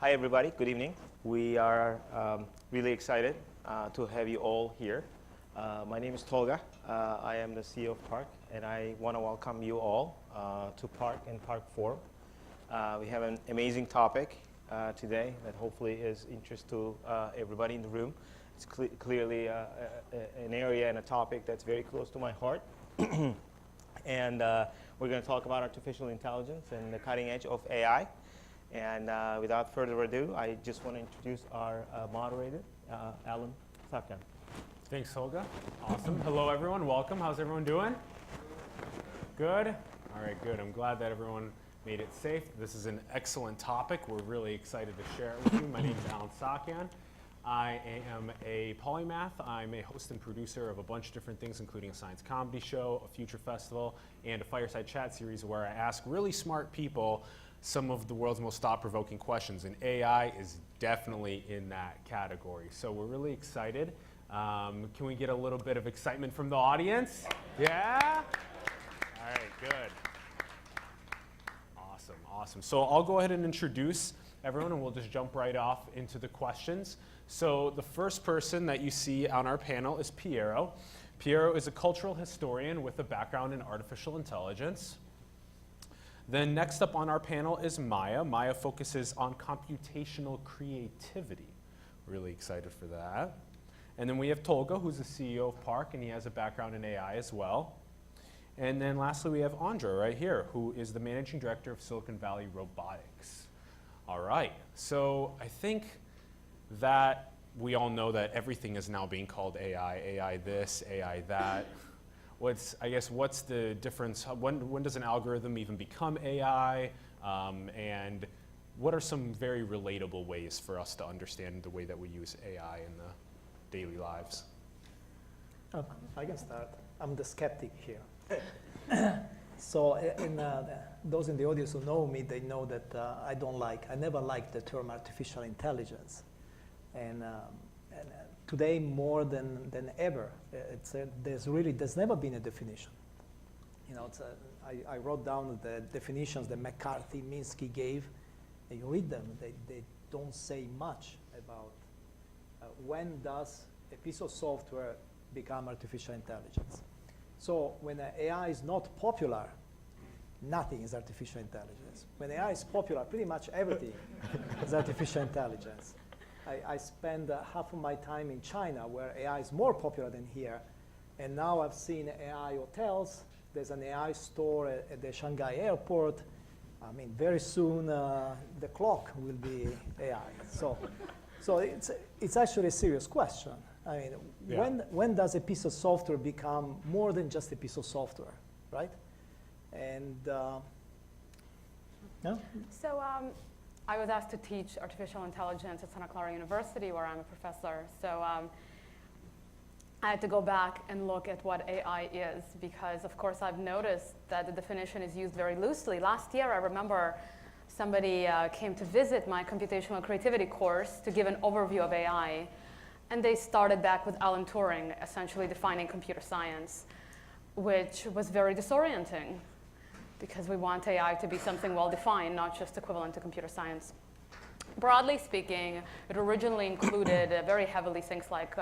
Hi, everybody. Good evening. We are really excited to have you all here. My name is Tolga. I am the CEO of PARC, and I want to welcome you all to PARC and PARC Forum. We have an amazing topic today that hopefully is interest to everybody in the room. It's clearly an area and a topic that's very close to my heart. And we're going to talk about artificial intelligence and the cutting edge of AI. And without further ado, I just want to introduce our moderator, Alan Sakan. Thanks, Olga. Awesome. Hello, everyone. Welcome. How's everyone doing? Good? All right, good. I'm glad that everyone made it safe. This is an excellent topic. We're really excited to share it with you. My name is Alan Sakan. I am a polymath. I'm a host and producer of a bunch of different things, including a science comedy show, a future festival, and a fireside chat series where I ask really smart people some of the world's most thought-provoking questions, and AI is definitely in that category. So we're really excited. Can we get a little bit of excitement from the audience? Yeah? All right, good. Awesome, awesome. So I'll go ahead and introduce everyone, and we'll just jump right off into the questions. So the first person that you see on our panel is Piero. Piero is a cultural historian with a background in artificial intelligence. Then next up on our panel is Maya. Maya focuses on computational creativity. Really excited for that. And then we have Tolga, who's the CEO of PARC, and he has a background in AI as well. And then lastly, we have Andra right here, who is the managing director of Silicon Valley Robotics. All right, so I think that we all know that everything is now being called AI, AI this, AI that. What's the difference? When does an algorithm even become AI? And what are some very relatable ways for us to understand the way that we use AI in the daily lives? I can start. I'm the skeptic here. So those in the audience who know me, they know that I never liked the term artificial intelligence. And today, more than ever, there's never been a definition. You know, I wrote down the definitions that McCarthy, Minsky gave, and you read them, they don't say much about when does a piece of software become artificial intelligence. So when AI is not popular, nothing is artificial intelligence. When AI is popular, pretty much everything is artificial intelligence. I spend half of my time in China, where AI is more popular than here. And now I've seen AI hotels. There's an AI store at the Shanghai airport. I mean, very soon the clock will be AI. So it's actually a serious question. I mean, yeah. When does a piece of software become more than just a piece of software, right? And no? So I was asked to teach artificial intelligence at Santa Clara University, where I'm a professor. So I had to go back and look at what AI is, because of course I've noticed that the definition is used very loosely. Last year, I remember somebody came to visit my computational creativity course to give an overview of AI. And they started back with Alan Turing, essentially defining computer science, which was very disorienting, because we want AI to be something well-defined, not just equivalent to computer science. Broadly speaking, it originally included very heavily things like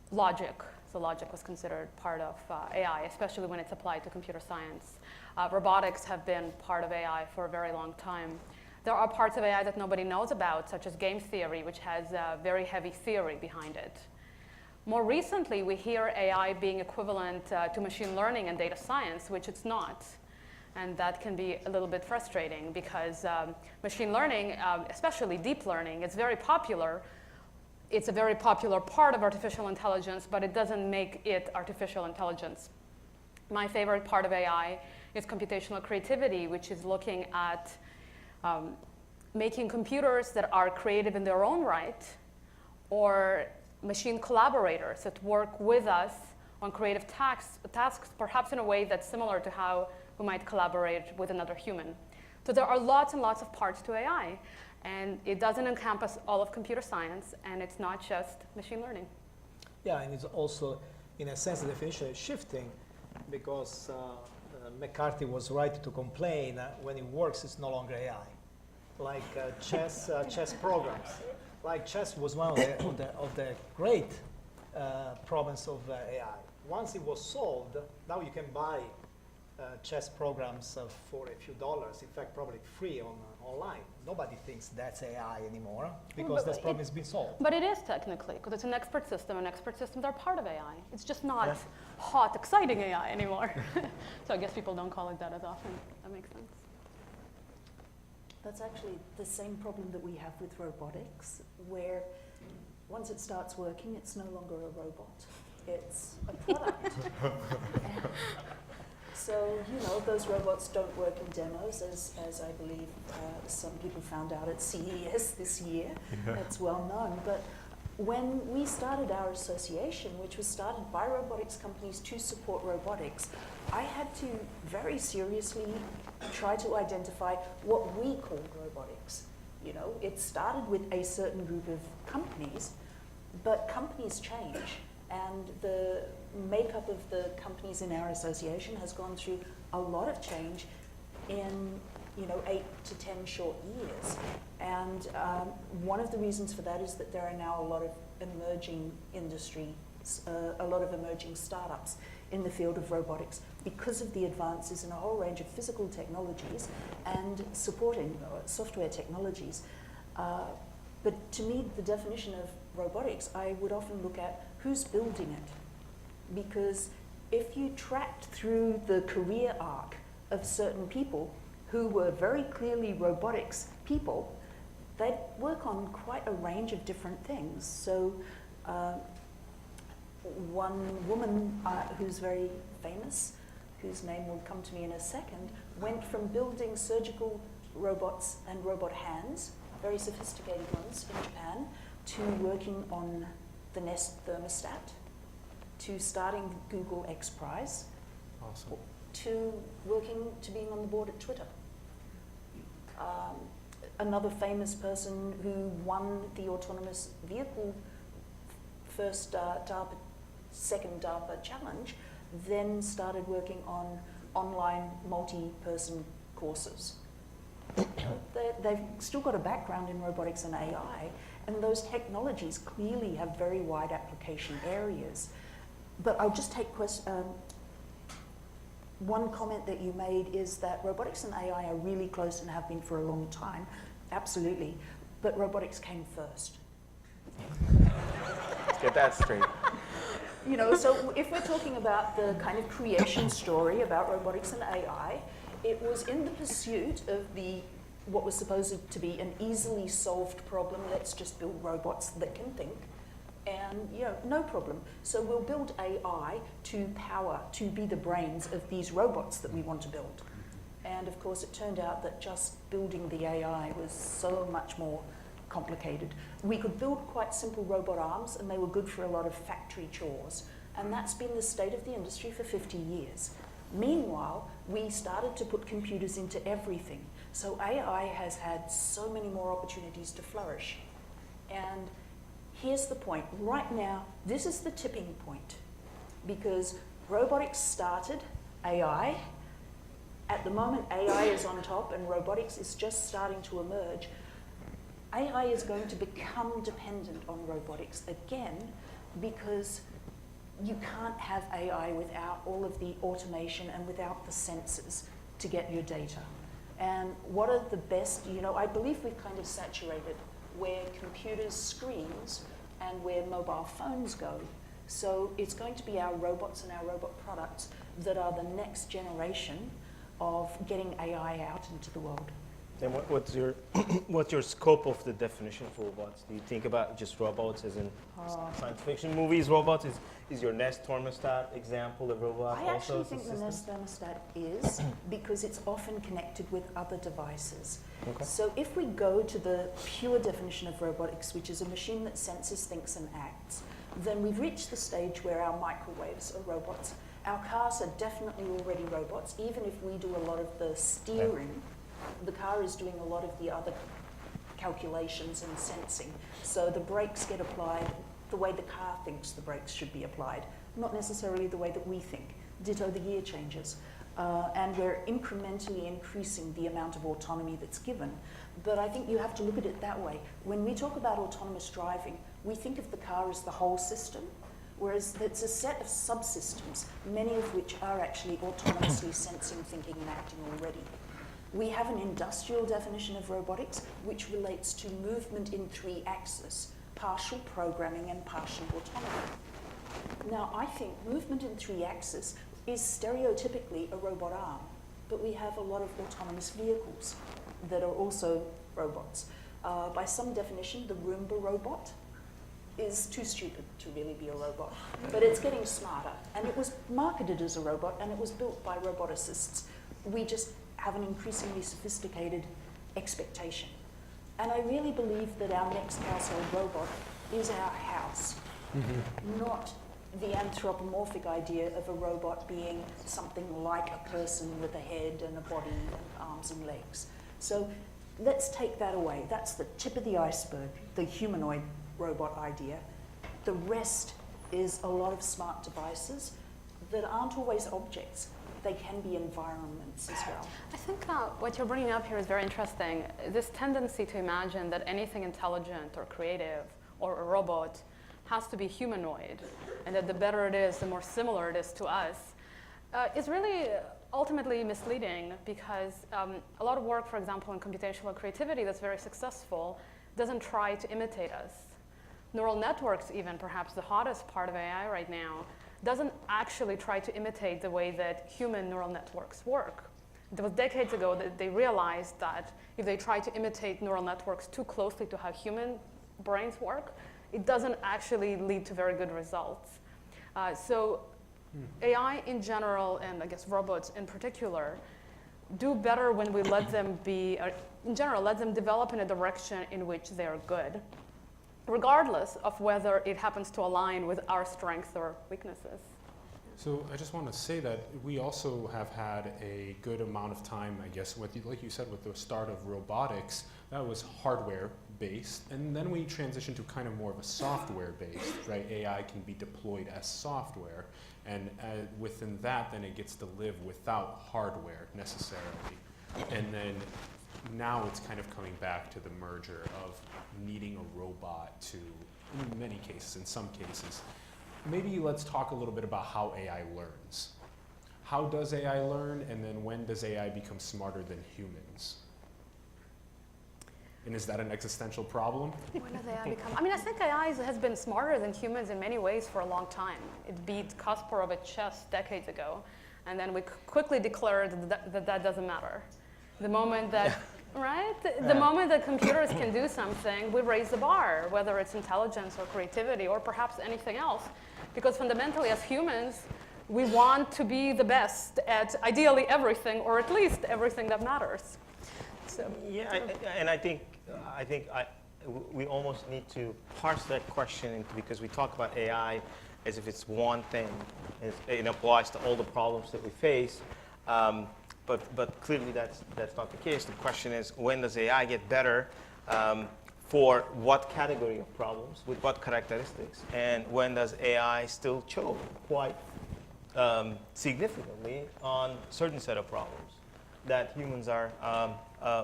logic. So logic was considered part of AI, especially when it's applied to computer science. Robotics have been part of AI for a very long time. There are parts of AI that nobody knows about, such as game theory, which has very heavy theory behind it. More recently, we hear AI being equivalent to machine learning and data science, which it's not. And that can be a little bit frustrating, because machine learning, especially deep learning, is very popular. It's a very popular part of artificial intelligence, but it doesn't make it artificial intelligence. My favorite part of AI is computational creativity, which is looking at making computers that are creative in their own right, or machine collaborators that work with us on creative tasks, perhaps in a way that's similar to how we might collaborate with another human. So there are lots and lots of parts to AI, and it doesn't encompass all of computer science, and it's not just machine learning. Yeah, and it's also, in a sense, the definition is shifting, because McCarthy was right to complain when it works, it's no longer AI. like chess programs. Like chess was one of the great problems of AI. Once it was solved, now you can buy chess programs for a few dollars. In fact, probably free online. Nobody thinks that's AI anymore because this problem has been solved. But it is technically, because it's an expert system, and expert systems are part of AI. It's just not hot, exciting AI anymore. So I guess people don't call it that as often. That makes sense. That's actually the same problem that we have with robotics, where once it starts working, it's no longer a robot. It's a product. So, those robots don't work in demos, as I believe some people found out at CES this year. It's well known. But when we started our association, which was started by robotics companies to support robotics, I had to very seriously try to identify what we called robotics. It started with a certain group of companies, but companies change. And the makeup of the companies in our association has gone through a lot of change in 8 to 10 short years. And one of the reasons for that is that there are now a lot of emerging industries, a lot of emerging startups in the field of robotics because of the advances in a whole range of physical technologies and supporting software technologies. But to me, the definition of robotics, I would often look at who's building it. Because if you tracked through the career arc of certain people who were very clearly robotics people, they'd work on quite a range of different things. So one woman who's very famous, whose name will come to me in a second, went from building surgical robots and robot hands, very sophisticated ones in Japan, to working on the Nest thermostat, to starting Google X Prize, Awesome. to being on the board at Twitter. Another famous person who won the autonomous vehicle second DARPA challenge, then started working on online multi-person courses. They've still got a background in robotics and AI, and those technologies clearly have very wide application areas. But I'll just take one comment that you made is that robotics and AI are really close and have been for a long time. Absolutely. But robotics came first. Let's get that straight. So if we're talking about the kind of creation story about robotics and AI, it was in the pursuit of what was supposed to be an easily solved problem. Let's just build robots that can think. And no problem. So we'll build AI to be the brains of these robots that we want to build. And of course, it turned out that just building the AI was so much more complicated. We could build quite simple robot arms, and they were good for a lot of factory chores. And that's been the state of the industry for 50 years. Meanwhile, we started to put computers into everything. So AI has had so many more opportunities to flourish. And here's the point. Right now, this is the tipping point. Because robotics started AI. At the moment, AI is on top and robotics is just starting to emerge. AI is going to become dependent on robotics again because you can't have AI without all of the automation and without the sensors to get your data. And what are the best, I believe we've kind of saturated where computers, screens, and where mobile phones go. So it's going to be our robots and our robot products that are the next generation of getting AI out into the world. And what's your scope of the definition for robots? Do you think about just robots as in science fiction movies? Robots is your Nest thermostat example of robot? I actually think the Nest thermostat is because it's often connected with other devices. Okay. So if we go to the pure definition of robotics, which is a machine that senses, thinks, and acts, then we've reached the stage where our microwaves are robots. Our cars are definitely already robots, even if we do a lot of the steering. The car is doing a lot of the other calculations and sensing. So the brakes get applied the way the car thinks the brakes should be applied, not necessarily the way that we think. Ditto the gear changes. and we're incrementally increasing the amount of autonomy that's given. But I think you have to look at it that way. When we talk about autonomous driving, we think of the car as the whole system, whereas it's a set of subsystems, many of which are actually autonomously sensing, thinking, and acting already. We have an industrial definition of robotics, which relates to movement in 3 axes, partial programming and partial autonomy. Now, I think movement in 3 axes is stereotypically a robot arm, but we have a lot of autonomous vehicles that are also robots. By some definition, the Roomba robot is too stupid to really be a robot, but it's getting smarter. And it was marketed as a robot, and it was built by roboticists. We just have an increasingly sophisticated expectation. And I really believe that our next household robot is our house, not the anthropomorphic idea of a robot being something like a person with a head and a body and arms and legs. So let's take that away. That's the tip of the iceberg, the humanoid robot idea. The rest is a lot of smart devices that aren't always objects. They can be environments as well. I think what you're bringing up here is very interesting. This tendency to imagine that anything intelligent or creative or a robot has to be humanoid, and that the better it is, the more similar it is to us, is really ultimately misleading, because a lot of work, for example, in computational creativity that's very successful doesn't try to imitate us. Neural networks, even perhaps the hottest part of AI right now, doesn't actually try to imitate the way that human neural networks work. It was decades ago that they realized that if they try to imitate neural networks too closely to how human brains work, it doesn't actually lead to very good results. So AI in general, and I guess robots in particular, do better when we let them be, in general, let them develop in a direction in which they are good, regardless of whether it happens to align with our strengths or weaknesses. So I just want to say that we also have had a good amount of time, I guess, with, like you said, with the start of robotics, that was hardware-based, and then we transitioned to kind of more of a software-based, right? AI can be deployed as software, and within that, then it gets to live without hardware necessarily. And then now it's kind of coming back to the merger of needing a robot to, in many cases, in some cases. Maybe let's talk a little bit about how AI learns. How does AI learn, and then when does AI become smarter than humans? And is that an existential problem? When does AI become? I mean, I think AI has been smarter than humans in many ways for a long time. It beat Kasparov at chess decades ago, and then we quickly declared that doesn't matter. The moment that, right? The moment that computers can do something, we raise the bar, whether it's intelligence or creativity or perhaps anything else. Because fundamentally, as humans, we want to be the best at ideally everything, or at least everything that matters. So, yeah, and I think we almost need to parse that question because we talk about AI as if it's one thing, and it applies to all the problems that we face. But clearly that's not the case. The question is, when does AI get better for what category of problems, with what characteristics, and when does AI still choke quite significantly on certain set of problems that humans are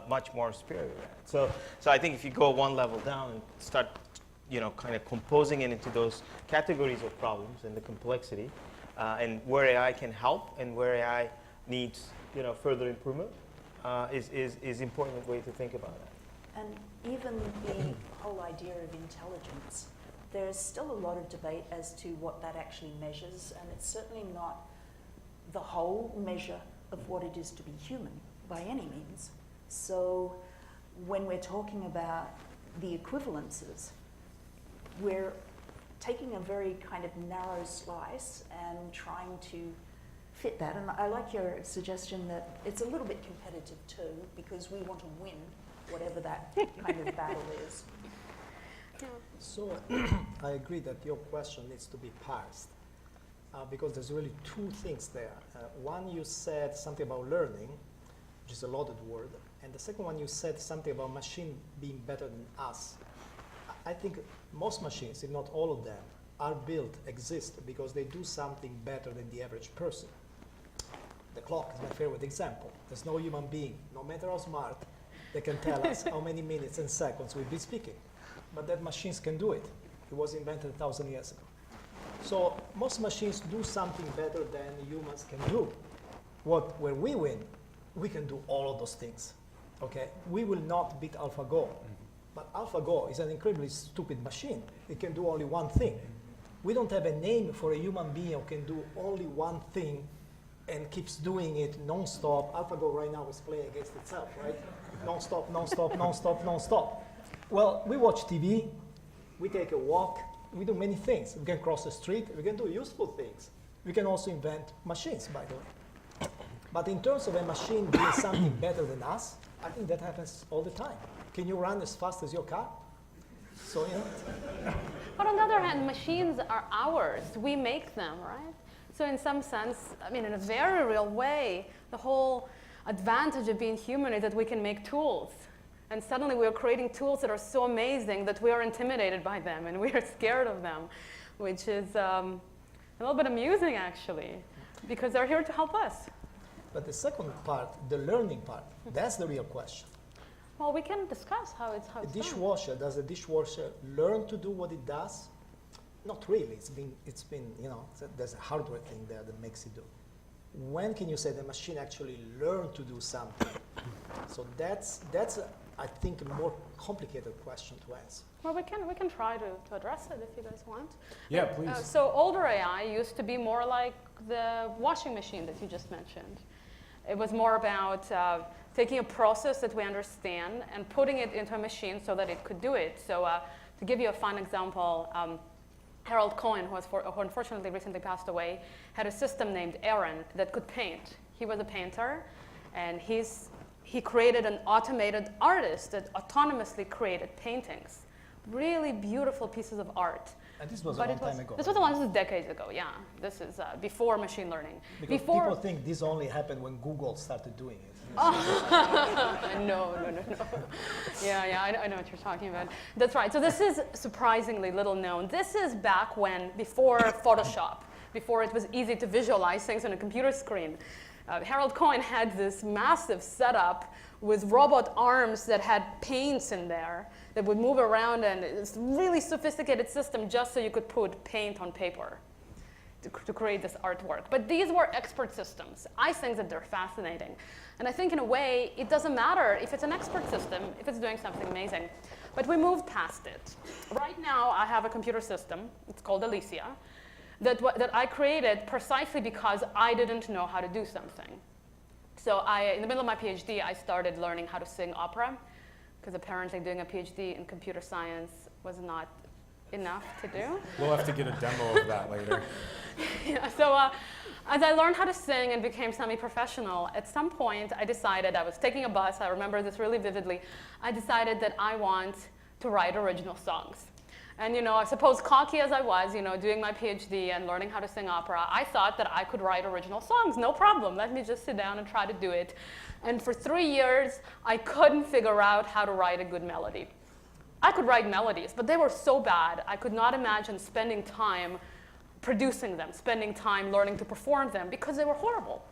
much more superior at. So I think if you go one level down and start, kind of composing it into those categories of problems and the complexity, and where AI can help and where AI needs, further improvement, is important way to think about it. And even the whole idea of intelligence, there's still a lot of debate as to what that actually measures, and it's certainly not the whole measure of what it is to be human by any means. So when we're talking about the equivalences, we're taking a very kind of narrow slice and trying to fit that. And I like your suggestion that it's a little bit competitive too, because we want to win whatever that kind of battle is. yeah. So I agree that your question needs to be parsed because there's really two things there. One, you said something about learning, which is a loaded word, and the second one, you said something about machine being better than us. I think most machines, if not all of them, are built, exist because they do something better than the average person. The clock is my favorite example. There's no human being, no matter how smart, that can tell us how many minutes and seconds we've been speaking. But that machines can do it. It was invented 1,000 years ago. So most machines do something better than humans can do. Where we win, we can do all of those things. Okay? We will not beat AlphaGo. But AlphaGo is an incredibly stupid machine. It can do only one thing. We don't have a name for a human being who can do only one thing and keeps doing it non-stop. AlphaGo right now is playing against itself, right? Non-stop, non-stop, non-stop, non-stop. Well, we watch TV, we take a walk, we do many things. We can cross the street, we can do useful things. We can also invent machines, by the way. But in terms of a machine doing something better than us, I think that happens all the time. Can you run as fast as your car? So, you know. But on the other hand, machines are ours. We make them, right? So in some sense, I mean, in a very real way, the whole advantage of being human is that we can make tools. And suddenly we are creating tools that are so amazing that we are intimidated by them and we are scared of them, which is a little bit amusing, actually, because they're here to help us. But the second part, the learning part, that's the real question. Well, we can discuss how it's done. Does a dishwasher learn to do what it does? Not really. It's been, you know, there's a hardware thing there that makes it do. When can you say the machine actually learned to do something? So that's I think, a more complicated question to answer. Well, we can try to address it if you guys want. Yeah, please. So older AI used to be more like the washing machine that you just mentioned. It was more about taking a process that we understand and putting it into a machine so that it could do it. So to give you a fun example, Harold Cohen, who unfortunately recently passed away, had a system named Aaron that could paint. He was a painter, and he created an automated artist that autonomously created paintings. Really beautiful pieces of art. And this was a long time ago. This was decades ago, yeah. This is before machine learning. Because people think this only happened when Google started doing it. No. Yeah, I know what you're talking about. That's right. So this is surprisingly little known. This is back when, before Photoshop, before it was easy to visualize things on a computer screen. Harold Cohen had this massive setup with robot arms that had paints in there that would move around, and it's a really sophisticated system just so you could put paint on paper to create this artwork. But these were expert systems. I think that they're fascinating. And I think in a way, it doesn't matter if it's an expert system, if it's doing something amazing. But we moved past it. Right now, I have a computer system. It's called Alicia. That I created precisely because I didn't know how to do something. So in the middle of my PhD, I started learning how to sing opera, because apparently doing a PhD in computer science was not enough to do. We'll have to get a demo of that later. Yeah, so as I learned how to sing and became semi-professional, at some point I decided, I was taking a bus, I remember this really vividly, I decided that I want to write original songs. And I suppose cocky as I was, doing my PhD and learning how to sing opera, I thought that I could write original songs, no problem. Let me just sit down and try to do it. And for 3 years, I couldn't figure out how to write a good melody. I could write melodies, but they were so bad, I could not imagine spending time producing them, spending time learning to perform them, because they were horrible.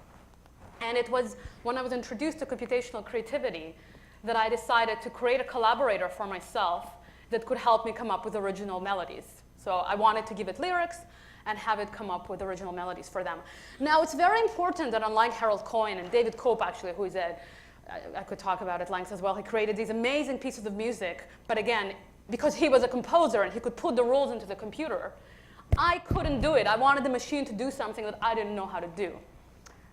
And it was when I was introduced to computational creativity that I decided to create a collaborator for myself that could help me come up with original melodies. So I wanted to give it lyrics and have it come up with original melodies for them. Now, it's very important that unlike Harold Cohen and David Cope, actually, who is I could talk about at length as well, he created these amazing pieces of music, but again, because he was a composer and he could put the rules into the computer, I couldn't do it. I wanted the machine to do something that I didn't know how to do.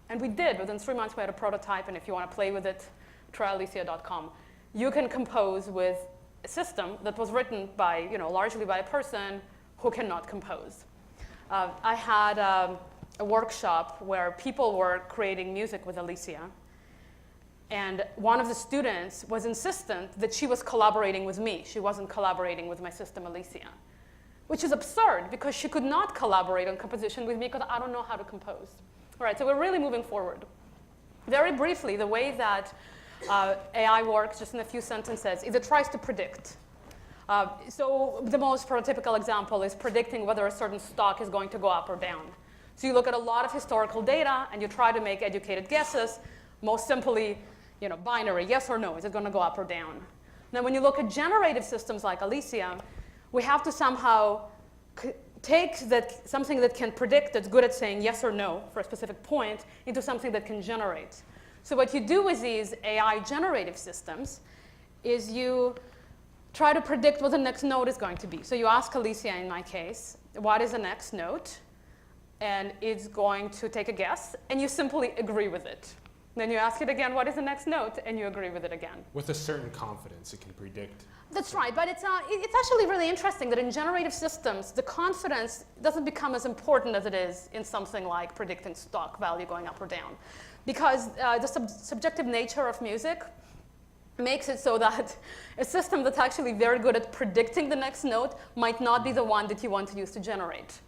And we did. Within 3 months, we had a prototype, and if you want to play with it, try alicia.com. You can compose with a system that was written by, largely by a person who cannot compose. I had a workshop where people were creating music with Alicia, and one of the students was insistent that she was collaborating with me. She wasn't collaborating with my system, Alicia, which is absurd because she could not collaborate on composition with me because I don't know how to compose. All right, so we're really moving forward. Very briefly, the way that AI works, just in a few sentences, is it tries to predict. So the most prototypical example is predicting whether a certain stock is going to go up or down. So you look at a lot of historical data and you try to make educated guesses, most simply, binary, yes or no, is it going to go up or down? Now, when you look at generative systems like Alicia, we have to somehow take something that can predict, that's good at saying yes or no for a specific point, into something that can generate. So what you do with these AI generative systems is you try to predict what the next node is going to be. So you ask Alicia, in my case, what is the next node? And it's going to take a guess, and you simply agree with it. Then you ask it again, what is the next node? And you agree with it again. With a certain confidence, it can predict. That's right, but it's actually really interesting that in generative systems, the confidence doesn't become as important as it is in something like predicting stock value going up or down. Because the subjective nature of music makes it so that a system that's actually very good at predicting the next note might not be the one that you want to use to generate.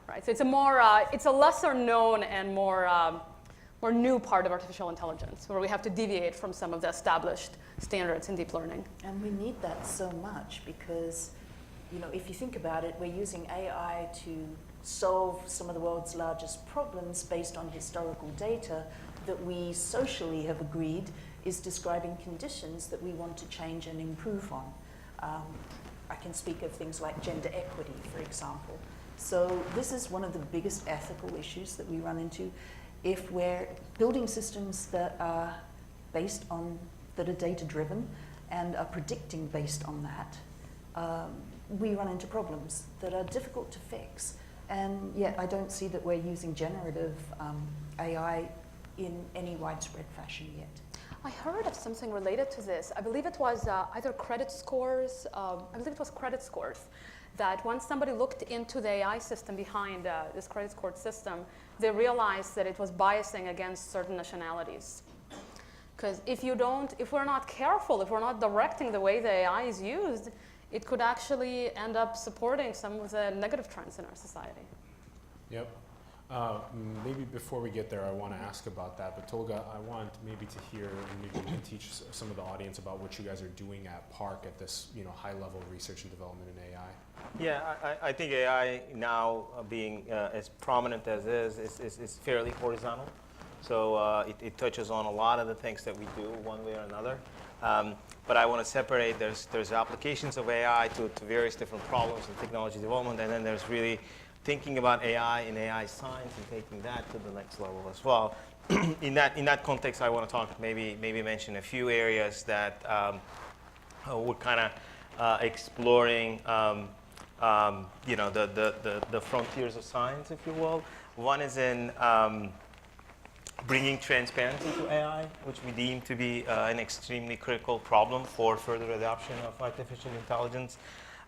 Right? So it's a lesser known and more new part of artificial intelligence, where we have to deviate from some of the established standards in deep learning. And we need that so much because, if you think about it, we're using AI to solve some of the world's largest problems based on historical data that we socially have agreed is describing conditions that we want to change and improve on. I can speak of things like gender equity, for example. So this is one of the biggest ethical issues that we run into. If we're building systems that are data-driven and are predicting based on that, we run into problems that are difficult to fix. And yet I don't see that we're using generative AI in any widespread fashion yet. I heard of something related to this. I believe it was either credit scores. That once somebody looked into the AI system behind this credit score system, they realized that it was biasing against certain nationalities. Because if we're not careful, if we're not directing the way the AI is used, it could actually end up supporting some of the negative trends in our society. Yep. Maybe before we get there, I want to ask about that. But Tolga, I want maybe to hear, and maybe you can teach some of the audience about what you guys are doing at PARC at this, high-level research and development in AI. Yeah, I think AI now being as prominent as is fairly horizontal. So it touches on a lot of the things that we do one way or another. But I want to separate, there's applications of AI to various different problems in technology development, and then there's really thinking about AI and AI science and taking that to the next level as well. In that context, I want to talk, maybe mention a few areas that we're kind of exploring, the frontiers of science, if you will. One is in bringing transparency to AI, which we deem to be an extremely critical problem for further adoption of artificial intelligence.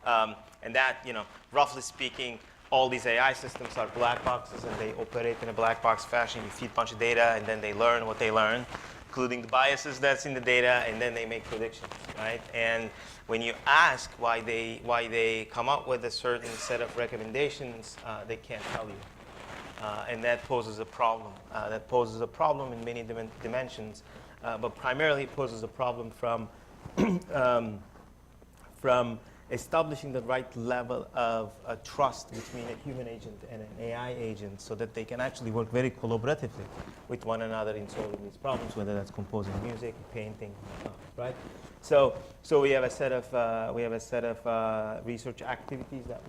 And that, roughly speaking, all these AI systems are black boxes and they operate in a black box fashion. You feed a bunch of data and then they learn what they learn, including the biases that's in the data, and then they make predictions, right? And when you ask why they come up with a certain set of recommendations, they can't tell you. And that poses a problem. That poses a problem in many dimensions, but primarily it poses a problem from establishing the right level of trust between a human agent and an AI agent so that they can actually work very collaboratively with one another in solving these problems, whether that's composing music, painting, right? So we have a set of research activities that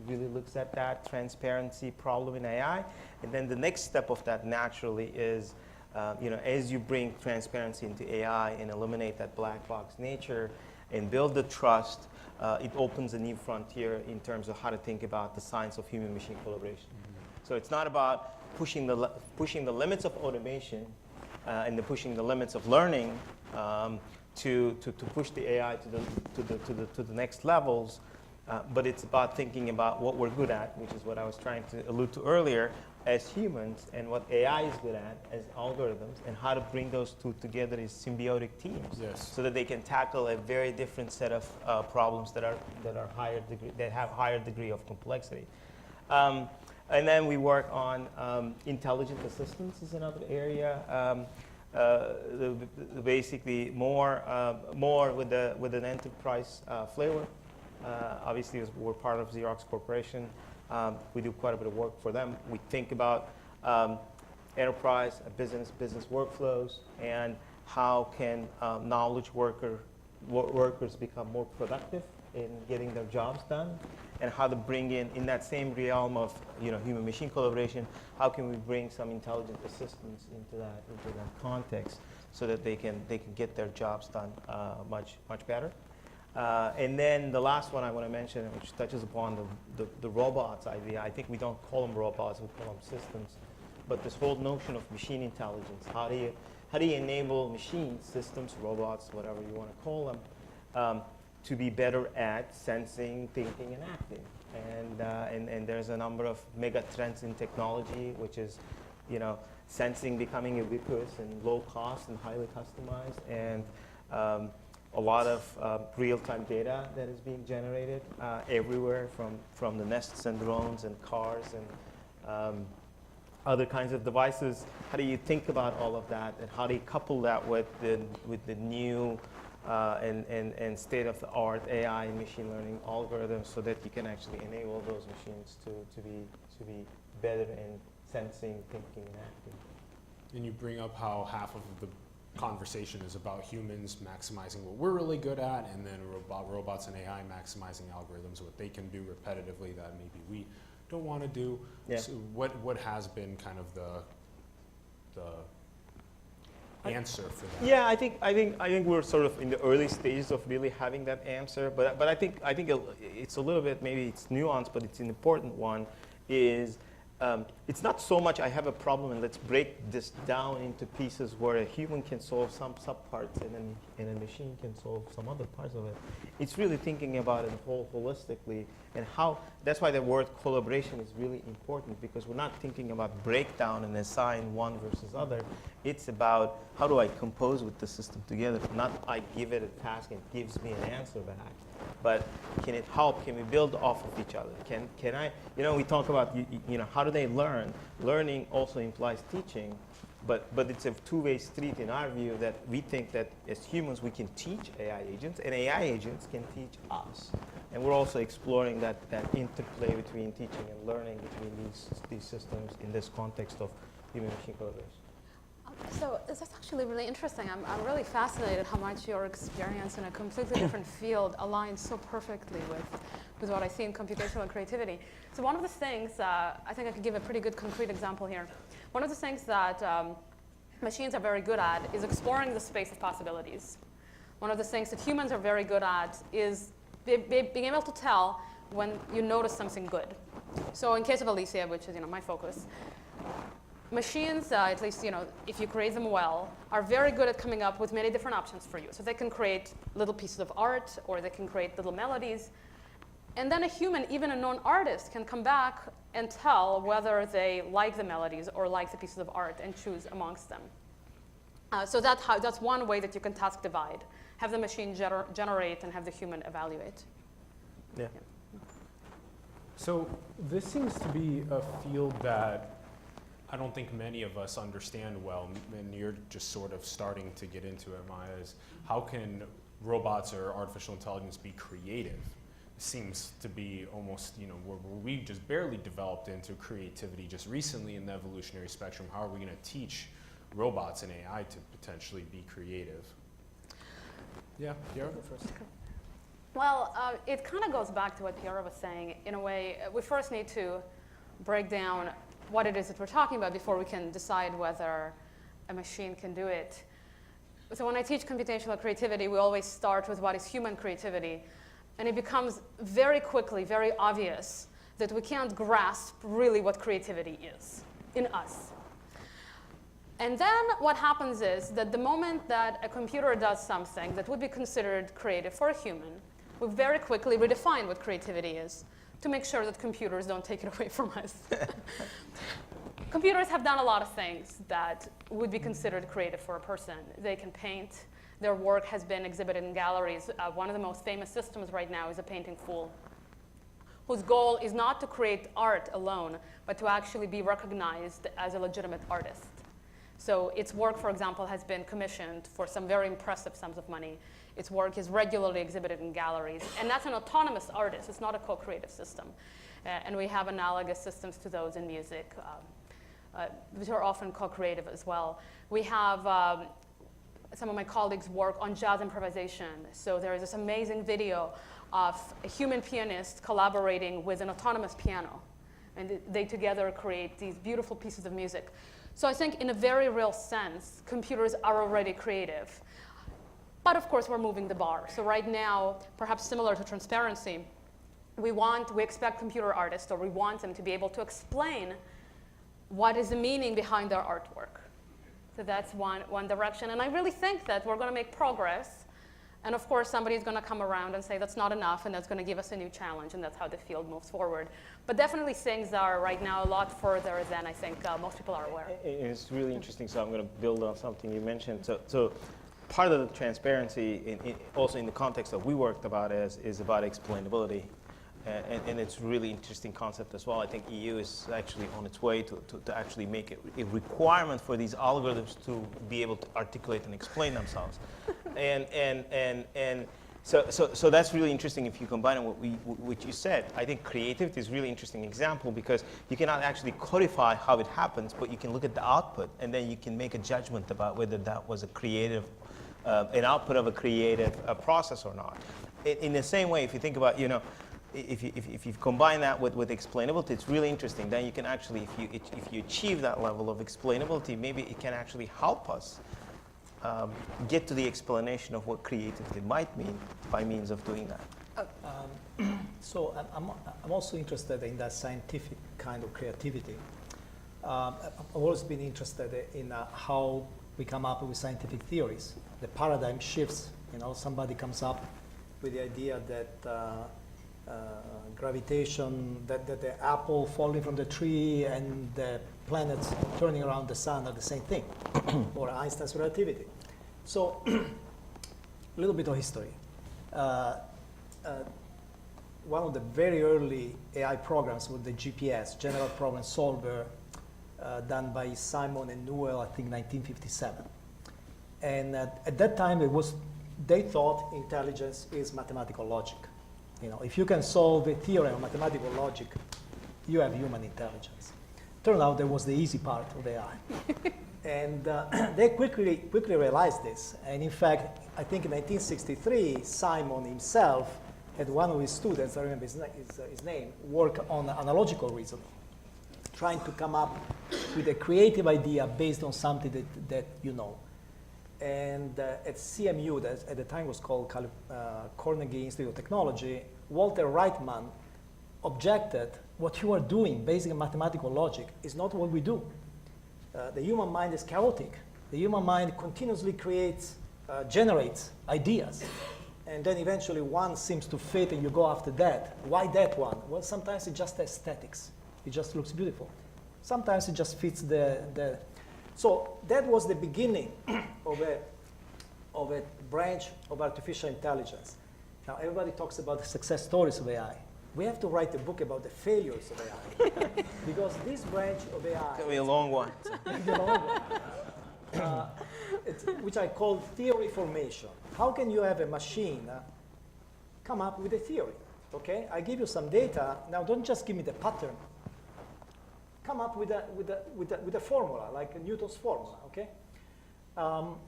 really looks at that transparency problem in AI. And then the next step of that naturally is, as you bring transparency into AI and eliminate that black box nature and build the trust, it opens a new frontier in terms of how to think about the science of human-machine collaboration. Mm-hmm. So it's not about pushing the limits of automation and pushing the limits of learning to push the AI to the next levels, but it's about thinking about what we're good at, which is what I was trying to allude to earlier, as humans, and what AI is good at as algorithms, and how to bring those two together as symbiotic teams, yes, so that they can tackle a very different set of problems that have higher degree of complexity. And then we work on intelligent assistance is another area. Basically more with an enterprise flavor. Obviously, as we're part of Xerox Corporation, we do quite a bit of work for them. We think about enterprise, business workflows, and how can knowledge workers become more productive in getting their jobs done, and how to bring in that same realm of human-machine collaboration, how can we bring some intelligent assistants into that context so that they can get their jobs done much better. And then the last one I want to mention, which touches upon the robots idea. I think we don't call them robots, we call them systems. But this whole notion of machine intelligence, how do you enable machines, systems, robots, whatever you want to call them, to be better at sensing, thinking, and acting? And there's a number of mega trends in technology, which is, sensing becoming ubiquitous and low cost and highly customized, and a lot of real-time data that is being generated everywhere from the nests and drones and cars and other kinds of devices. How do you think about all of that, and how do you couple that with the new and state-of-the-art AI and machine learning algorithms, so that you can actually enable those machines to be better in sensing, thinking, and acting? And you bring up how half of the conversation is about humans maximizing what we're really good at, and then robots and AI maximizing algorithms, what they can do repetitively that maybe we don't want to do. Yeah. So what has been kind of the answer for that? Yeah, I think we're sort of in the early stages of really having that answer. But I think it's a little bit, maybe it's nuanced, but it's an important one. Is it's not so much I have a problem and let's break this down into pieces where a human can solve some subparts and a machine can solve some other parts of it. It's really thinking about it holistically, and how, that's why the word collaboration is really important, because we're not thinking about breakdown and assign one versus other. It's about how do I compose with the system together, not I give it a task and it gives me an answer back. But can it help? Can we build off of each other? Can I, we talk about, how do they learn? Learning also implies teaching, but it's a two-way street in our view, that we think that as humans we can teach AI agents, and AI agents can teach us. And we're also exploring that interplay between teaching and learning between these systems in this context of human-machine collaboration. So this is actually really interesting. I'm really fascinated how much your experience in a completely different field aligns so perfectly with what I see in computational creativity. So one of the things, I think I could give a pretty good concrete example here. One of the things that machines are very good at is exploring the space of possibilities. One of the things that humans are very good at is being able to tell when you notice something good. So in case of Alicia, which is my focus, machines, at least if you create them well, are very good at coming up with many different options for you. So they can create little pieces of art, or they can create little melodies. And then a human, even a non-artist, can come back and tell whether they like the melodies or like the pieces of art and choose amongst them. So that's one way that you can task divide. Have the machine generate and have the human evaluate. Yeah. So this seems to be a field that I don't think many of us understand well, and you're just sort of starting to get into it, Maya, is how can robots or artificial intelligence be creative? It seems to be almost, where we just barely developed into creativity just recently in the evolutionary spectrum. How are we going to teach robots and AI to potentially be creative? Yeah, Piero? Go first. Well, it kind of goes back to what Piero was saying. In a way, we first need to break down what it is that we're talking about before we can decide whether a machine can do it. So when I teach computational creativity, we always start with what is human creativity. And it becomes very quickly very obvious that we can't grasp really what creativity is in us. And then what happens is that the moment that a computer does something that would be considered creative for a human, we very quickly redefine what creativity is, to make sure that computers don't take it away from us. Computers have done a lot of things that would be considered creative for a person. They can paint. Their work has been exhibited in galleries. One of the most famous systems right now is a painting fool, whose goal is not to create art alone, but to actually be recognized as a legitimate artist. So its work, for example, has been commissioned for some very impressive sums of money. Its work is regularly exhibited in galleries. And that's an autonomous artist. It's not a co-creative system. And we have analogous systems to those in music. which are often co-creative as well. We have some of my colleagues work on jazz improvisation. So there is this amazing video of a human pianist collaborating with an autonomous piano. And they together create these beautiful pieces of music. So I think in a very real sense, computers are already creative. But of course, we're moving the bar. So right now, perhaps similar to transparency, we expect computer artists, or we want them to be able to explain what is the meaning behind their artwork. So that's one direction. And I really think that we're going to make progress. And of course, somebody's going to come around and say that's not enough, and that's going to give us a new challenge, and that's how the field moves forward. But definitely things are right now a lot further than I think most people are aware. It's really interesting, so I'm going to build on something you mentioned. So part of the transparency, also in the context that we worked about, is about explainability. And it's a really interesting concept as well. I think EU is actually on its way to actually make it a requirement for these algorithms to be able to articulate and explain themselves. And so that's really interesting if you combine it with what you said. I think creativity is a really interesting example because you cannot actually codify how it happens, but you can look at the output and then you can make a judgment about whether that was a creative, an output of a creative process or not. In the same way, if you think about, if you combine that with explainability, it's really interesting. Then you can actually, if you achieve that level of explainability, maybe it can actually help us get to the explanation of what creativity might mean by means of doing that. So I'm also interested in that scientific kind of creativity. I've always been interested in how we come up with scientific theories. The paradigm shifts. Somebody comes up with the idea that gravitation, that the apple falling from the tree and the planets turning around the sun are the same thing, or Einstein's relativity. So, a little bit of history. One of the very early AI programs was the GPS, General Problem Solver, done by Simon and Newell, I think 1957. And at that time, they thought intelligence is mathematical logic. If you can solve a theorem of mathematical logic, you have human intelligence. Turned out that was the easy part of AI. And they quickly realized this. And in fact, I think in 1963, Simon himself had one of his students, I remember his name, work on analogical reasoning, trying to come up with a creative idea based on something that you know. And at CMU, that at the time was called Carnegie Institute of Technology, Walter Reitman objected, what you are doing, based on mathematical logic, is not what we do. The human mind is chaotic. The human mind continuously generates ideas. And then eventually one seems to fit and you go after that. Why that one? Well, sometimes it's just aesthetics. It just looks beautiful. Sometimes it just fits the So that was the beginning of a branch of artificial intelligence. Now everybody talks about the success stories of AI. We have to write a book about the failures of AI. Because this branch of AI... It's going to be a long one. Which I call theory formation. How can you have a machine come up with a theory? Okay, I give you some data. Now don't just give me the pattern. Come up with a formula, like Newton's formula, okay?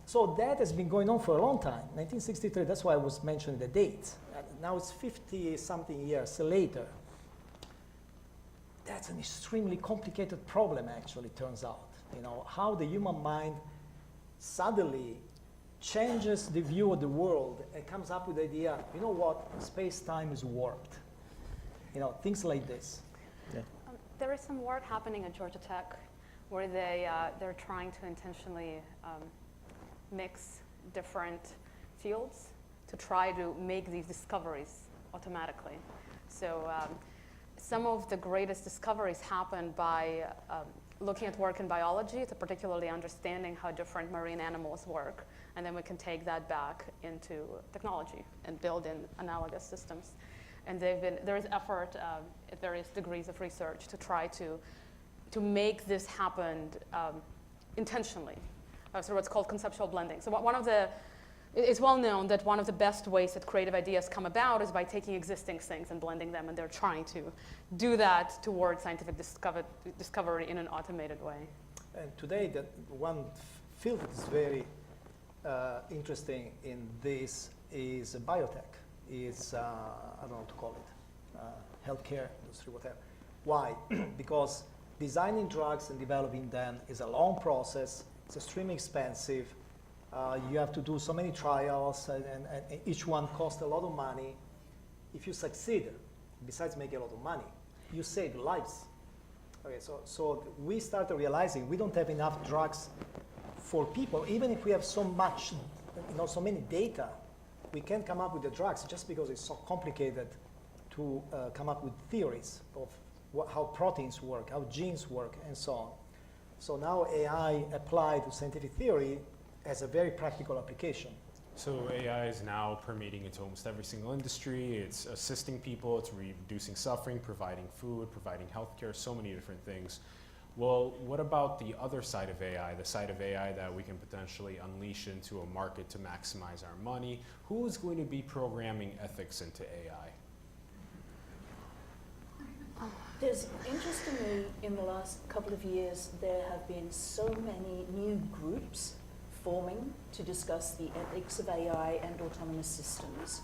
So that has been going on for a long time. 1963, that's why I was mentioning the dates. Now it's 50-something years later. That's an extremely complicated problem, actually, turns out. How the human mind suddenly changes the view of the world and comes up with the idea, you know what, space-time is warped. Things like this. Yeah. There is some work happening at Georgia Tech where they're trying to intentionally mix different fields to try to make these discoveries automatically. So some of the greatest discoveries happen by looking at work in biology, to particularly understanding how different marine animals work, and then we can take that back into technology and build in analogous systems. And there is effort at various degrees of research to try to make this happen intentionally. So what's called conceptual blending. So one of the it's well known that one of the best ways that creative ideas come about is by taking existing things and blending them, and they're trying to do that towards scientific discovery in an automated way. And today, the one field that is very interesting in this is biotech. Is I don't know what to call it, healthcare industry, whatever. Why? Because designing drugs and developing them is a long process. It's extremely expensive. You have to do so many trials, and each one costs a lot of money. If you succeed, besides making a lot of money, you save lives. Okay, so we started realizing we don't have enough drugs for people, even if we have so much, so many data. We can't come up with the drugs just because it's so complicated to come up with theories of how proteins work, how genes work, and so on. So now AI applied to scientific theory has a very practical application. So AI is now permeating into almost every single industry. It's assisting people, it's reducing suffering, providing food, providing healthcare, so many different things. Well, what about the other side of AI, the side of AI that we can potentially unleash into a market to maximize our money? Who is going to be programming ethics into AI? There's, interestingly, in the last couple of years, there have been so many new groups forming to discuss the ethics of AI and autonomous systems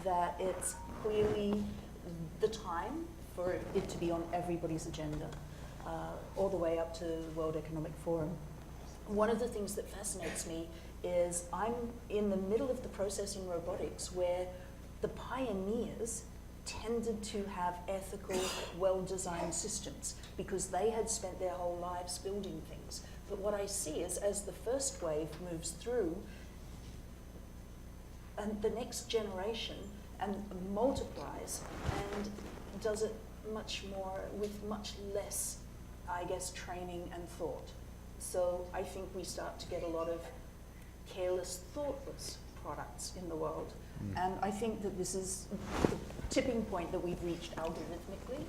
that it's clearly the time for it to be on everybody's agenda, all the way up to the World Economic Forum. One of the things that fascinates me is I'm in the middle of the process in robotics where the pioneers tended to have ethical, well-designed systems because they had spent their whole lives building things. But what I see is as the first wave moves through, and the next generation and multiplies and does it much more with much less, I guess, training and thought. So I think we start to get a lot of careless, thoughtless products in the world. And I think that this is the tipping point that we've reached algorithmically,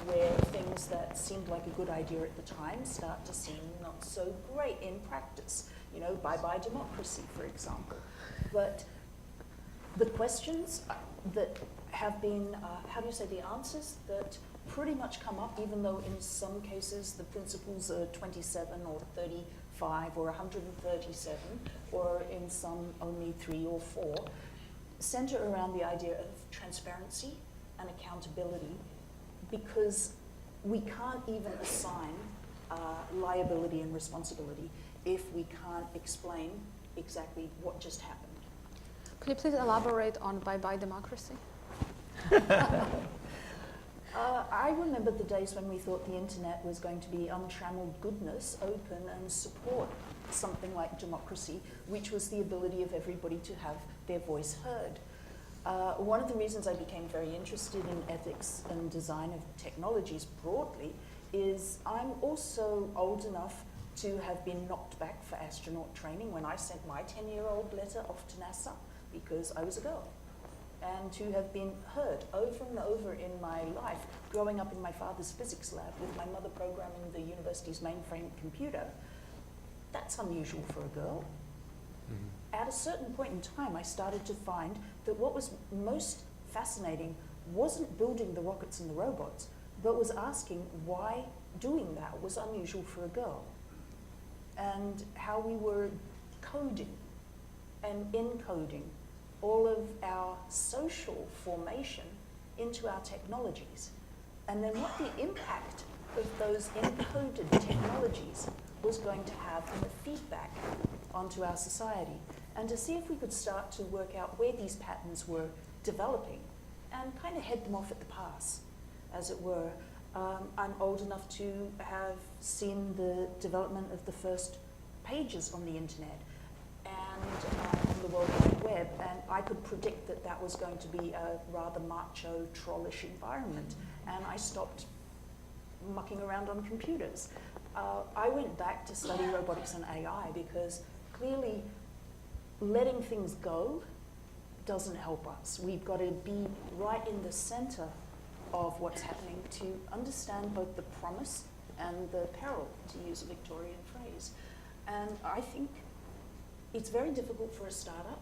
where things that seemed like a good idea at the time start to seem not so great in practice. You know, bye-bye democracy, for example. But the questions that have been, how do you say, the answers that pretty much come up, even though in some cases the principles are 27 or 35 or 137, or in some only 3 or 4, center around the idea of transparency and accountability, because we can't even assign liability and responsibility if we can't explain exactly what just happened. Could you please elaborate on bye-bye democracy? I remember the days when we thought the internet was going to be untrammeled goodness, open and support something like democracy, which was the ability of everybody to have their voice heard. One of the reasons I became very interested in ethics and design of technologies broadly is I'm also old enough to have been knocked back for astronaut training when I sent my 10-year-old letter off to NASA because I was a girl. And to have been heard over and over in my life, growing up in my father's physics lab with my mother programming the university's mainframe computer, that's unusual for a girl. At a certain point in time, I started to find that what was most fascinating wasn't building the rockets and the robots, but was asking why doing that was unusual for a girl, and how we were coding and encoding all of our social formation into our technologies, and then what the impact of those encoded technologies was going to have in the feedback onto our society, and to see if we could start to work out where these patterns were developing and kind of head them off at the pass, as it were. I'm old enough to have seen the development of the first pages on the internet and the World Wide Web, and I could predict that that was going to be a rather macho, trollish environment, and I stopped mucking around on computers. I went back to study robotics and AI because clearly letting things go doesn't help us. We've got to be right in the center of what's happening to understand both the promise and the peril, to use a Victorian phrase. And I think it's very difficult for a startup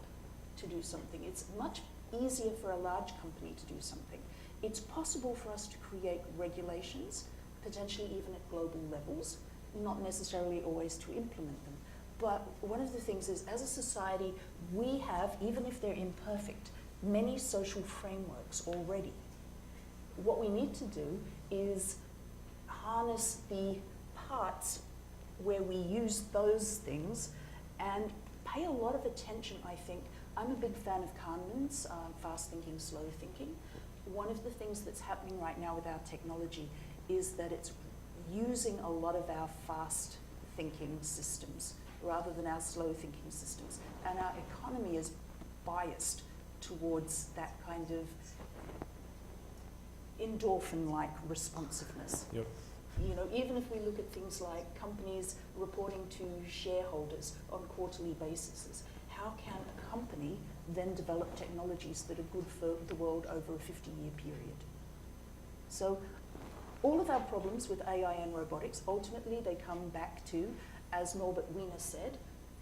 to do something. It's much easier for a large company to do something. It's possible for us to create regulations, potentially even at global levels, not necessarily always to implement them. But one of the things is, as a society, we have, even if they're imperfect, many social frameworks already. What we need to do is harness the parts where we use those things and pay a lot of attention, I think. I'm a big fan of Kahneman's fast thinking, slow thinking. One of the things that's happening right now with our technology is that it's using a lot of our fast thinking systems rather than our slow thinking systems. And our economy is biased towards that kind of endorphin-like responsiveness. Yep. You know, even if we look at things like companies reporting to shareholders on quarterly bases, how can a company then develop technologies that are good for the world over a 50-year period? So all of our problems with AI and robotics, ultimately they come back to, as Norbert Wiener said,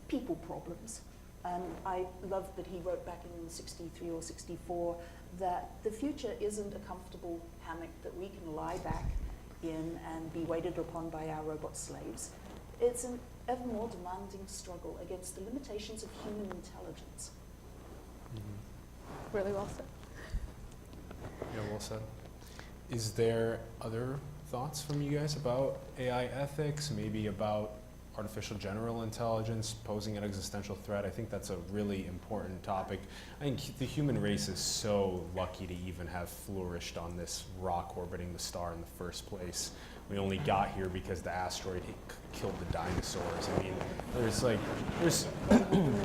people problems. And I love that he wrote back in 63 or 64 that the future isn't a comfortable hammock that we can lie back in and be waited upon by our robot slaves. It's an ever more demanding struggle against the limitations of human intelligence. Really well said. Yeah, well said. Is there other thoughts from you guys about AI ethics, maybe about artificial general intelligence posing an existential threat? I think that's a really important topic. I think the human race is so lucky to even have flourished on this rock orbiting the star in the first place. We only got here because the asteroid killed the dinosaurs. I mean,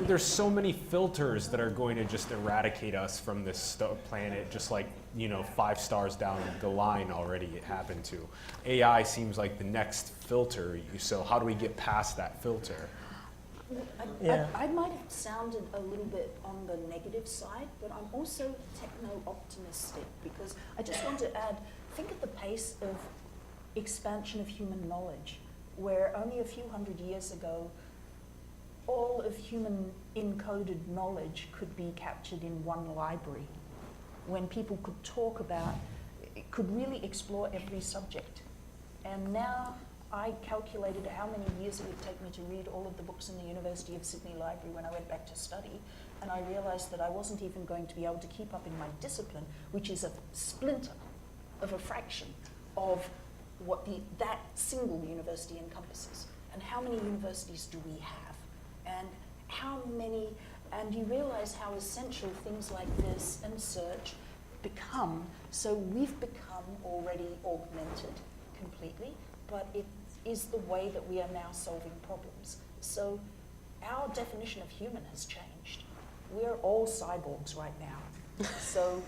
there's so many filters that are going to just eradicate us from this planet, just like, you know, 5 stars down the line already it happened to. AI seems like the next filter, so how do we get past that filter? I might have sounded a little bit on the negative side, but I'm also techno-optimistic because I just want to add, think of the pace of expansion of human knowledge, where only a few hundred years ago, all of human encoded knowledge could be captured in one library, when people could talk about, could really explore every subject. And now I calculated how many years it would take me to read all of the books in the University of Sydney Library when I went back to study, and I realized that I wasn't even going to be able to keep up in my discipline, which is a splinter of a fraction of what that single university encompasses. And how many universities do we have? And how many, and you realize how essential things like this and search become. So we've become already augmented completely, but it is the way that we are now solving problems. So our definition of human has changed. We're all cyborgs right now. So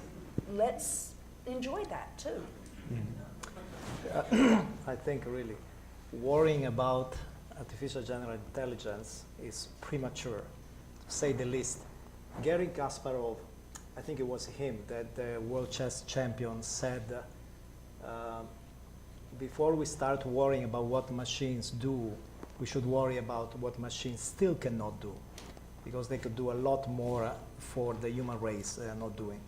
let's enjoy that too. I think really worrying about artificial general intelligence is premature, to say the least. Garry Kasparov, I think it was him, that the world chess champion, said, before we start worrying about what machines do, we should worry about what machines still cannot do, because they could do a lot more for the human race they are not doing.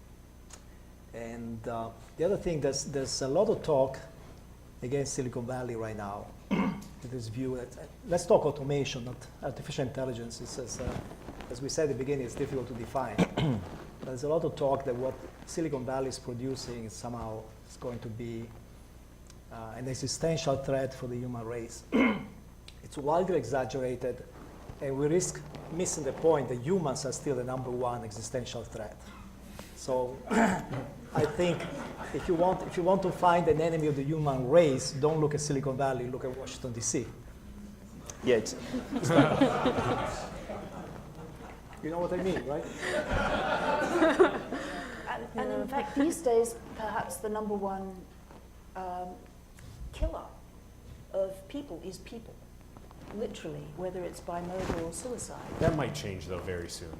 And the other thing, there's a lot of talk against Silicon Valley right now, with this view that, let's talk automation, not artificial intelligence. It's as we said at the beginning, it's difficult to define. There's a lot of talk that what Silicon Valley is producing is somehow is going to be an existential threat for the human race. It's wildly exaggerated, and we risk missing the point that humans are still the #1 existential threat. So I think if you want to find an enemy of the human race, don't look at Silicon Valley, look at Washington, D.C. Yeah, You know what I mean, right? And in fact, these days, perhaps the #1 killer of people is people, literally, whether it's by murder or suicide. That might change though very soon.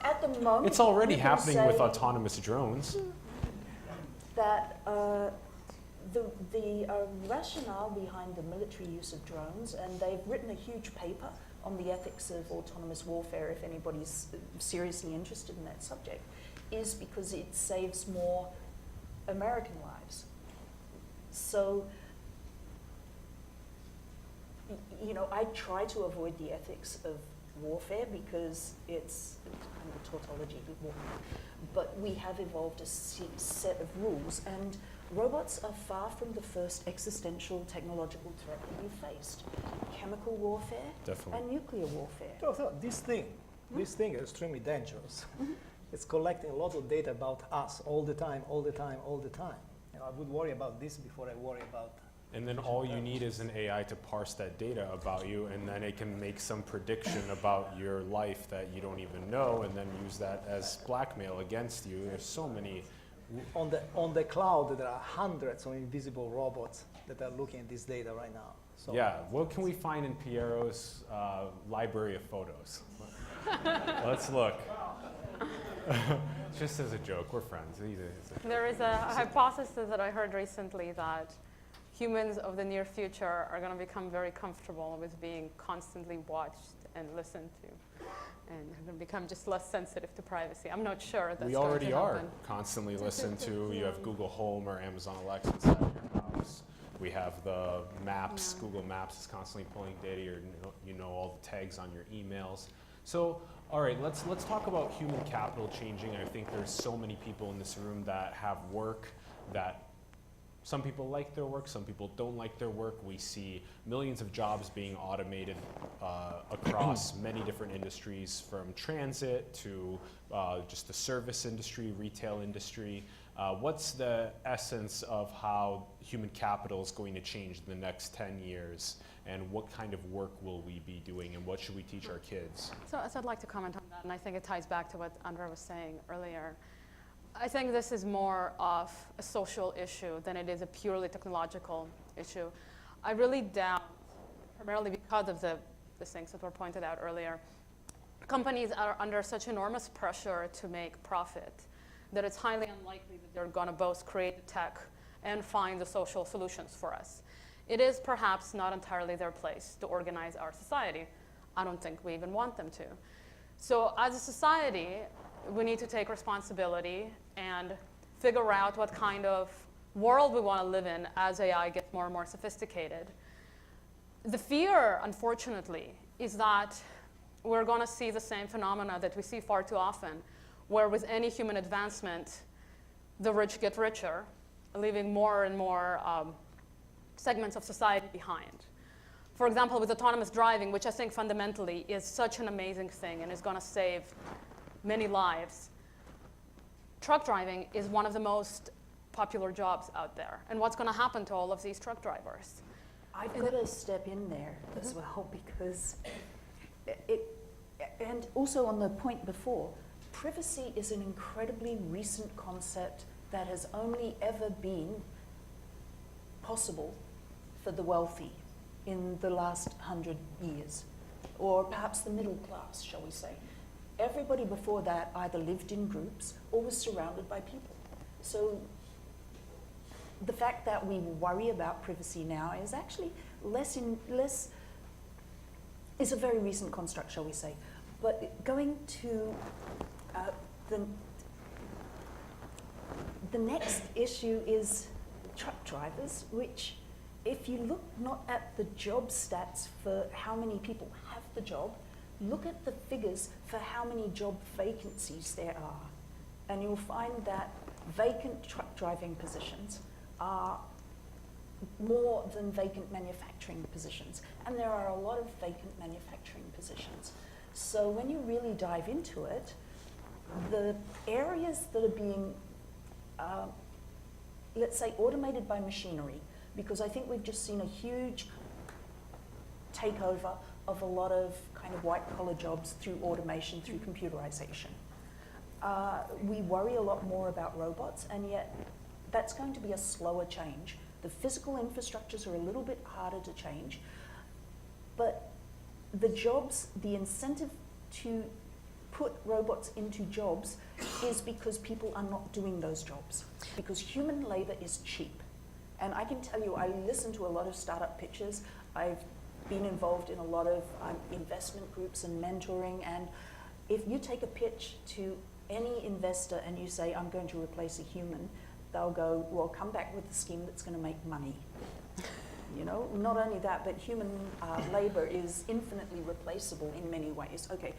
At the moment, It's already you can happening say with autonomous drones. that the rationale behind the military use of drones, and they've written a huge paper on the ethics of autonomous warfare, if anybody's seriously interested in that subject, is because it saves more American lives. So, you know, I try to avoid the ethics of warfare because it's kind of a tautology. But we have evolved a set of rules, and robots are far from the first existential technological threat that we've faced. Chemical warfare and nuclear warfare. So this thing is extremely dangerous. It's collecting a lot of data about us all the time. You know, I would worry about this before I worry about. And then all you need is an AI to parse that data about you, and then it can make some prediction about your life that you don't even know, and then use that as blackmail against you. There's so many. On the cloud, there are hundreds of invisible robots that are looking at this data right now. So Yeah, what can we find in Piero's library of photos? Let's look. Just as a joke, we're friends. There is a hypothesis that I heard recently that humans of the near future are going to become very comfortable with being constantly watched and listened to, and are going to become just less sensitive to privacy. I'm not sure that's We going already to are happen. constantly listened to. You have Google Home or Amazon Alexa inside of your house. We have the maps. Yeah. Google Maps is constantly pulling data. You know all the tags on your emails. So, all right, let's talk about human capital changing. I think there's so many people in this room that have work that some people like their work, some people don't like their work. We see millions of jobs being automated across many different industries, from transit to just the service industry, retail industry. What's the essence of how human capital is going to change in the next 10 years? And what kind of work will we be doing, and what should we teach our kids? So I'd like to comment on that, and I think it ties back to what Andrea was saying earlier. I think this is more of a social issue than it is a purely technological issue. I really doubt, primarily because of the things that were pointed out earlier, companies are under such enormous pressure to make profit that it's highly unlikely that they're going to both create the tech and find the social solutions for us. It is perhaps not entirely their place to organize our society. I don't think we even want them to. So as a society, we need to take responsibility and figure out what kind of world we want to live in as AI gets more and more sophisticated. The fear, unfortunately, is that we're going to see the same phenomena that we see far too often, where with any human advancement, the rich get richer, leaving more and more segments of society behind. For example, with autonomous driving, which I think fundamentally is such an amazing thing and is going to save many lives, truck driving is one of the most popular jobs out there. And what's going to happen to all of these truck drivers? I've got to step in there as well, because and also on the point before, privacy is an incredibly recent concept that has only ever been possible for the wealthy in the last 100 years, or perhaps the middle class, shall we say. Everybody before that either lived in groups or was surrounded by people. So the fact that we worry about privacy now is actually is a very recent construct, shall we say. But going to the next issue is truck drivers, which, if you look not at the job stats for how many people have the job, look at the figures for how many job vacancies there are. And you'll find that vacant truck driving positions are more than vacant manufacturing positions. And there are a lot of vacant manufacturing positions. So when you really dive into it, the areas that are being, let's say, automated by machinery, because I think we've just seen a huge takeover of a lot of kind of white-collar jobs through automation, through computerization. We worry a lot more about robots, and yet that's going to be a slower change. The physical infrastructures are a little bit harder to change, but the jobs, the incentive to put robots into jobs is because people are not doing those jobs, because human labor is cheap. And I can tell you, I listen to a lot of startup pitches. I've been involved in a lot of investment groups and mentoring, and if you take a pitch to any investor and you say, I'm going to replace a human, they'll go, well, come back with a scheme that's going to make money. You know, not only that, but human labor is infinitely replaceable in many ways. Okay.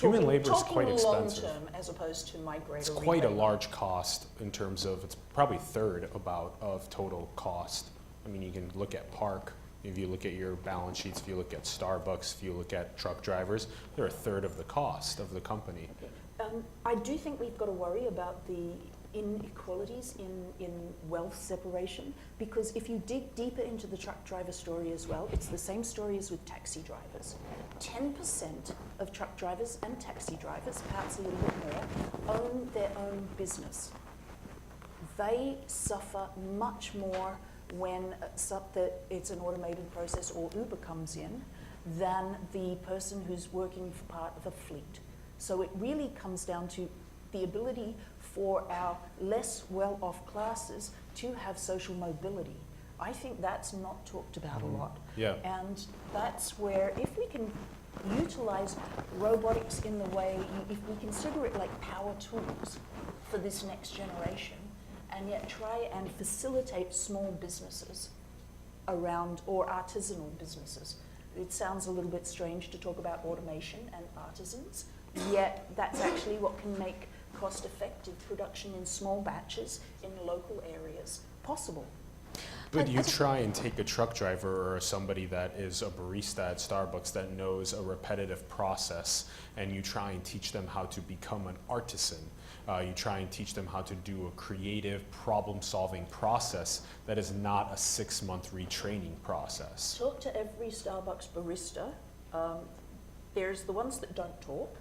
Human labor is quite talking long expensive. term as opposed to migratory It's quite a labor. large cost in terms of, it's probably third about of total cost. I mean, you can look at PARC, if you look at your balance sheets, if you look at Starbucks, if you look at truck drivers, they're a third of the cost of the company. I do think we've got to worry about the inequalities in wealth separation, because if you dig deeper into the truck driver story as well, it's the same story as with taxi drivers. 10% of truck drivers and taxi drivers, perhaps a little bit more, own their own business. They suffer much more when it's an automated process or Uber comes in than the person who's working for part of a fleet. So it really comes down to the ability for our less well-off classes to have social mobility. I think that's not talked about a lot. Yeah. And that's where, if we can utilize robotics in the way, if we consider it like power tools for this next generation, and yet try and facilitate small businesses around, or artisanal businesses. It sounds a little bit strange to talk about automation and artisans, yet that's actually what can make cost-effective production in small batches in local areas possible. But you try and take a truck driver or somebody that is a barista at Starbucks that knows a repetitive process, and you try and teach them how to become an artisan. You try and teach them how to do a creative problem-solving process that is not a 6-month retraining process. Talk to every Starbucks barista. There's the ones that don't talk,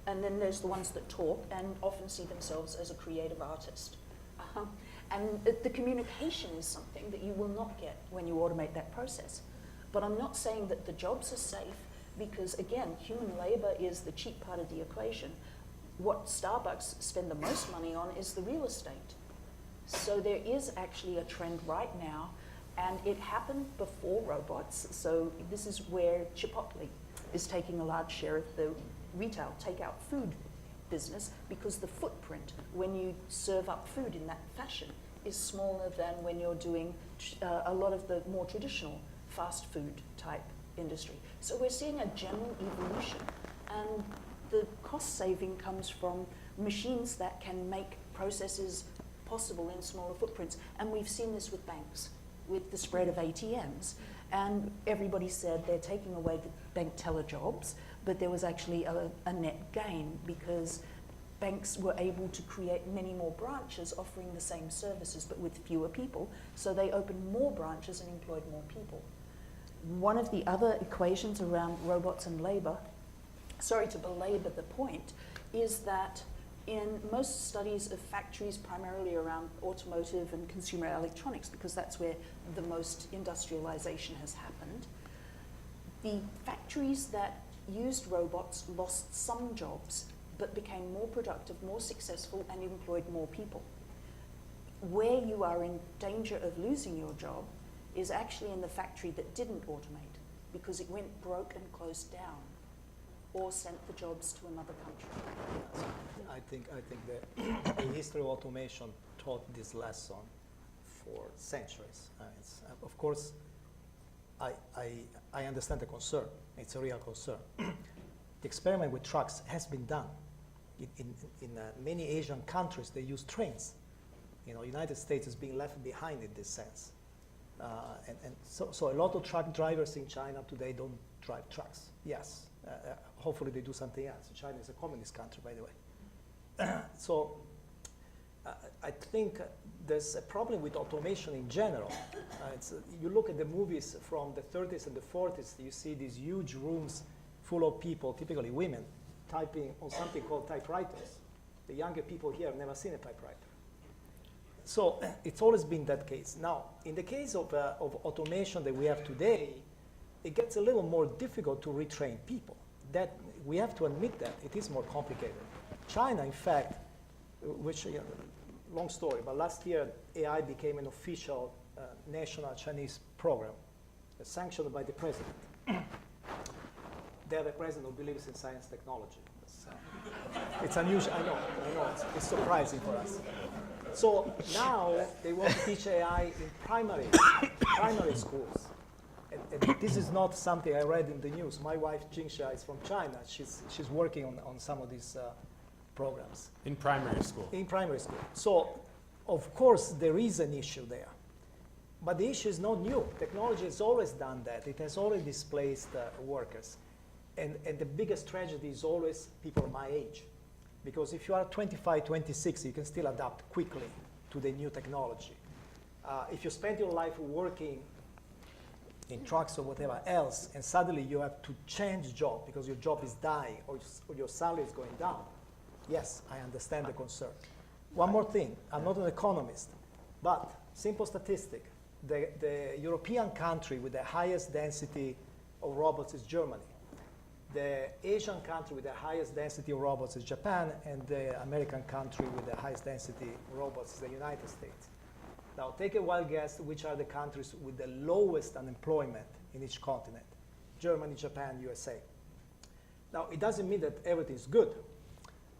and then there's the ones that talk and often see themselves as a creative artist. And the communication is something that you will not get when you automate that process. But I'm not saying that the jobs are safe, because again, human labor is the cheap part of the equation. What Starbucks spend the most money on is the real estate. So there is actually a trend right now, and it happened before robots. So this is where Chipotle is taking a large share of the retail takeout food business, because the footprint when you serve up food in that fashion is smaller than when you're doing a lot of the more traditional fast food type industry. So we're seeing a general evolution, and the cost saving comes from machines that can make processes possible in smaller footprints. And we've seen this with banks, with the spread of ATMs. And everybody said they're taking away the bank teller jobs, but there was actually a net gain, because banks were able to create many more branches offering the same services but with fewer people, so they opened more branches and employed more people. One of the other equations around robots and labor, sorry to belabor the point, is that in most studies of factories primarily around automotive and consumer electronics, because that's where the most industrialization has happened, the factories that used robots lost some jobs but became more productive, more successful, and employed more people. Where you are in danger of losing your job is actually in the factory that didn't automate, because it went broke and closed down, or sent the jobs to another country. I think that the history of automation taught this lesson for centuries. Of course, I understand the concern. It's a real concern. The experiment with trucks has been done. In many Asian countries, they use trains. You know, United States is being left behind in this sense. So a lot of truck drivers in China today don't drive trucks. Yes, hopefully they do something else. China is a communist country, by the way. So I think there's a problem with automation in general. You look at the movies from the 30s and the 40s, you see these huge rooms full of people, typically women, typing on something called typewriters. The younger people here have never seen a typewriter. So it's always been that case. Now, in the case of automation that we have today, it gets a little more difficult to retrain people. That we have to admit that it is more complicated. China, in fact, which, long story, but last year AI became an official national Chinese program, sanctioned by the president. They have a president who believes in science technology. It's unusual, I know, it's surprising for us. So now they want to teach AI in primary schools. And this is not something I read in the news. My wife, Jingsha, is from China. She's working on some of these programs. In primary school? In primary school. So, of course, there is an issue there. But the issue is not new. Technology has always done that. It has already displaced workers. And the biggest tragedy is always people my age. Because if you are 25, 26, you can still adapt quickly to the new technology. If you spend your life working in trucks or whatever else, and suddenly you have to change job because your job is dying or your salary is going down, yes, I understand the concern. One more thing, I'm not an economist, but simple statistic, the European country with the highest density of robots is Germany. The Asian country with the highest density of robots is Japan, and the American country with the highest density of robots is the United States. Now, take a wild guess which are the countries with the lowest unemployment in each continent. Germany, Japan, USA. Now, it doesn't mean that everything is good.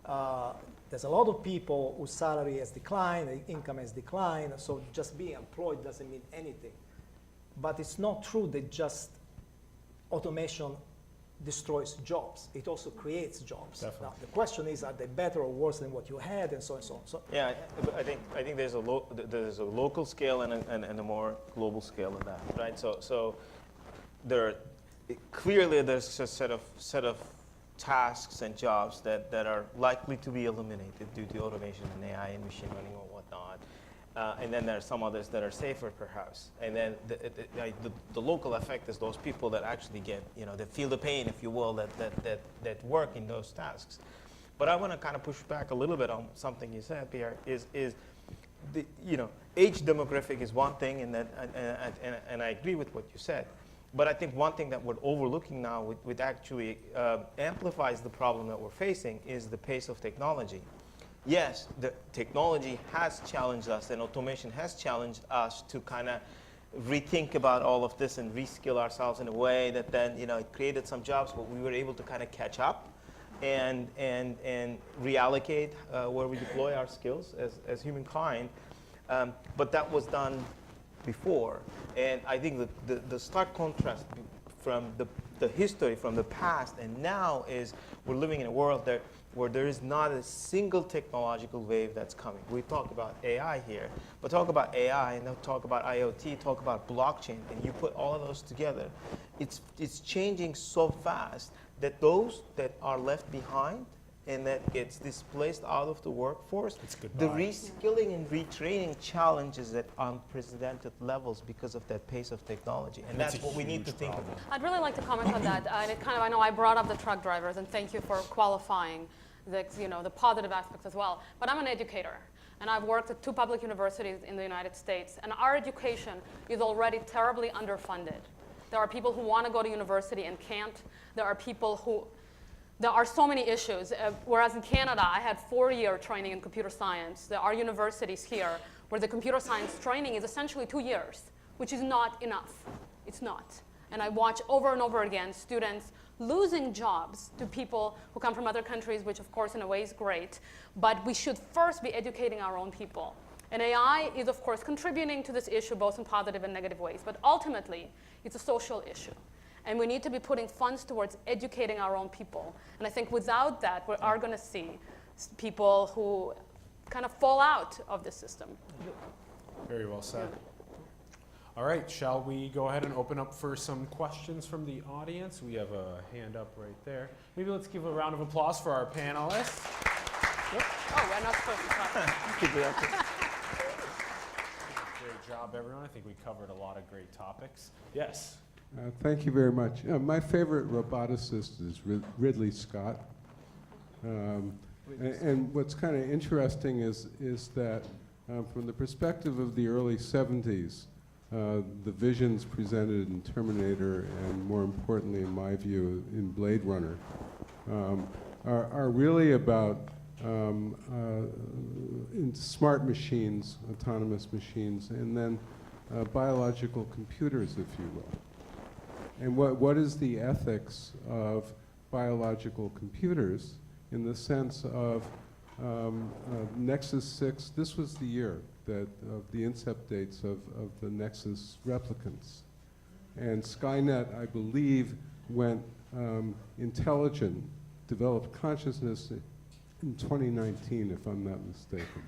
There's a lot of people whose salary has declined, their income has declined, so just being employed doesn't mean anything. But it's not true that just automation destroys jobs. It also creates jobs. Definitely. Now, the question is, are they better or worse than what you had, and so on and so on. So, Yeah, I think there's a local scale and a more global scale of that, right? So clearly there's a set of tasks and jobs that are likely to be eliminated due to automation and AI and machine learning or whatnot. And then there are some others that are safer, perhaps. And then the local effect is those people that actually get, that feel the pain, if you will, that work in those tasks. But I want to kind of push back a little bit on something you said, Pierre, is the, age demographic is one thing, and I agree with what you said. But I think one thing that we're overlooking now, which actually amplifies the problem that we're facing, is the pace of technology. Yes, the technology has challenged us, and automation has challenged us to kind of rethink about all of this and reskill ourselves in a way that then, it created some jobs, but we were able to kind of catch up and reallocate where we deploy our skills as humankind. But that was done before. And I think the stark contrast from the history, from the past, and now is we're living in a world where there is not a single technological wave that's coming. We talk about AI here, but talk about AI and then talk about IoT, talk about blockchain, and you put all of those together. It's changing so fast that those that are left behind and that gets displaced out of the workforce, the reskilling and retraining challenges at unprecedented levels because of that pace of technology. And that's what we need to think about. I'd really like to comment on that. And I know I brought up the truck drivers, and thank you for qualifying the positive aspects as well. But I'm an educator, and I've worked at 2 public universities in the United States, and our education is already terribly underfunded. There are people who want to go to university and can't. There are so many issues. Whereas in Canada, I had 4-year training in computer science. There are universities here where the computer science training is essentially 2 years, which is not enough. It's not. And I watch over and over again students losing jobs to people who come from other countries, which of course in a way is great. But we should first be educating our own people. And AI is of course contributing to this issue both in positive and negative ways. But ultimately, it's a social issue. And we need to be putting funds towards educating our own people. And I think without that, we are going to see people who kind of fall out of the system. Very well said. Yeah. All right, shall we go ahead and open up for some questions from the audience? We have a hand up right there. Maybe let's give a round of applause for our panelists. Yep. Oh, we're not supposed to talk. Great job, everyone. I think we covered a lot of great topics. Yes. Thank you very much. My favorite roboticist is Ridley Scott. And what's kind of interesting is that from the perspective of the early 70s, the visions presented in Terminator and more importantly, in my view, in Blade Runner, are really about in smart machines, autonomous machines, and then biological computers, if you will. And what is the ethics of biological computers in the sense of Nexus 6? This was the year that of the incept dates of the Nexus replicants. And Skynet, I believe, went intelligent, developed consciousness in 2019, if I'm not mistaken.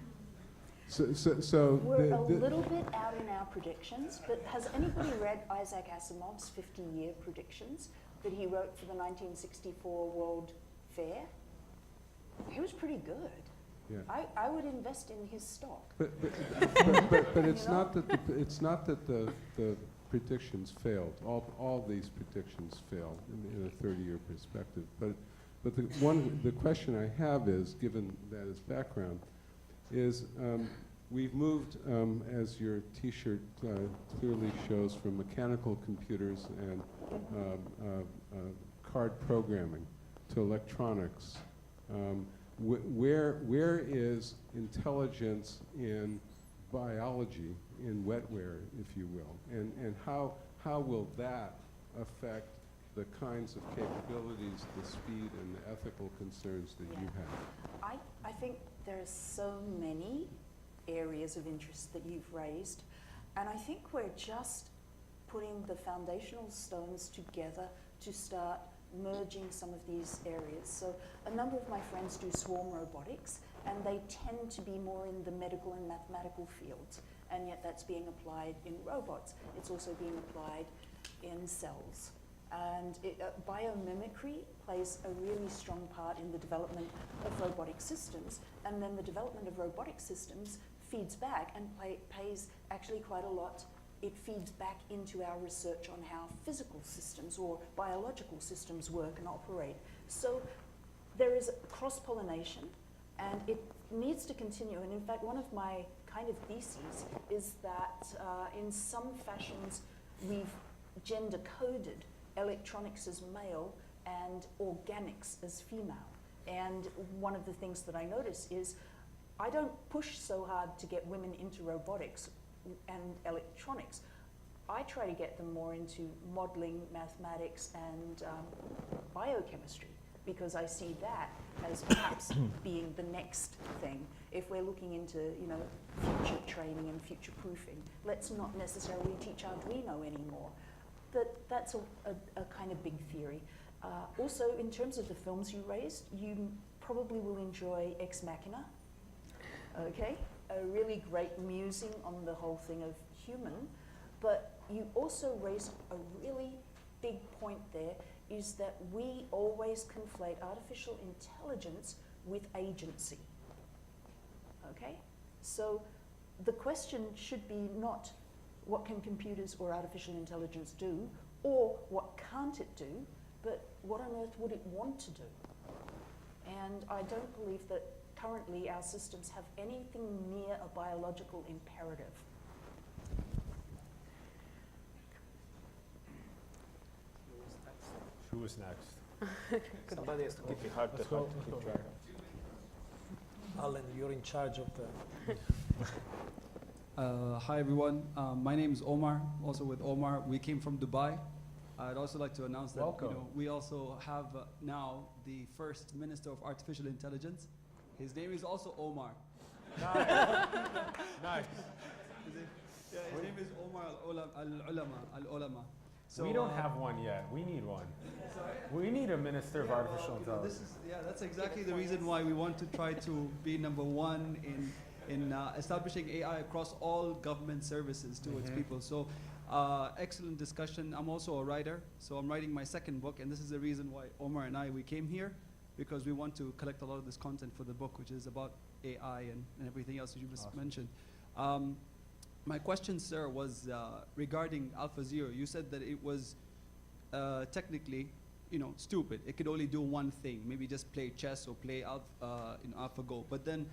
So We're a little bit out in our predictions, but has anybody read Isaac Asimov's 50-year predictions that he wrote for the 1964 World Fair? He was pretty good. yeah. I would invest in his stock. But it's You know? it's not that the predictions failed. All these predictions failed in a 30-year perspective. But the question I have is, given that as background, is we've moved, as your T-shirt clearly shows, from mechanical computers and card programming to electronics. Where is intelligence in biology, in wetware, if you will, and how will that affect the kinds of capabilities, the speed, and the ethical concerns that you have? I think there are so many areas of interest that you've raised, and I think we're just putting the foundational stones together to start merging some of these areas. So a number of my friends do swarm robotics, and they tend to be more in the medical and mathematical fields, and yet that's being applied in robots. It's also being applied in cells. And biomimicry plays a really strong part in the development of robotic systems, and then the development of robotic systems feeds back and pays actually quite a lot. It feeds back into our research on how physical systems or biological systems work and operate. So there is cross-pollination, and it needs to continue. And in fact, one of my kind of theses is that in some fashions, we've gender-coded electronics as male and organics as female. And one of the things that I notice is I don't push so hard to get women into robotics and electronics. I try to get them more into modeling, mathematics, and biochemistry, because I see that as perhaps being the next thing. If we're looking into, you know, future training and future proofing, let's not necessarily teach Arduino anymore. That's a kind of big theory. Also, in terms of the films you raised, you probably will enjoy Ex Machina. Okay, a really great musing on the whole thing of human, but you also raised a really big point there, is that we always conflate artificial intelligence with agency. Okay, so the question should be not what can computers or artificial intelligence do, or what can't it do, but what on earth would it want to do? And I don't believe that currently our systems have anything near a biological imperative. Who was next? Somebody has to keep Okay, hard to Let's go. keep track. Alan, you're in charge of the... Hi everyone, my name is Omar, also with Omar. We came from Dubai. I'd also like to announce that we also have now the first Minister of Artificial Intelligence. His name is also Omar. Nice. Yeah, his name is Omar al-Ulama. So, we don't have one yet. We need one. We need a Minister of Artificial Intelligence. That's exactly the reason why we want to try to be number one in establishing AI across all government services to its people. So excellent discussion. I'm also a writer, so I'm writing my second book, and this is the reason why Omar and we came here, because we want to collect a lot of this content for the book, which is about AI and everything else that you just mentioned. My question, sir, was regarding AlphaZero. You said that it was technically, stupid. It could only do one thing, maybe just play chess or play AlphaGo. But then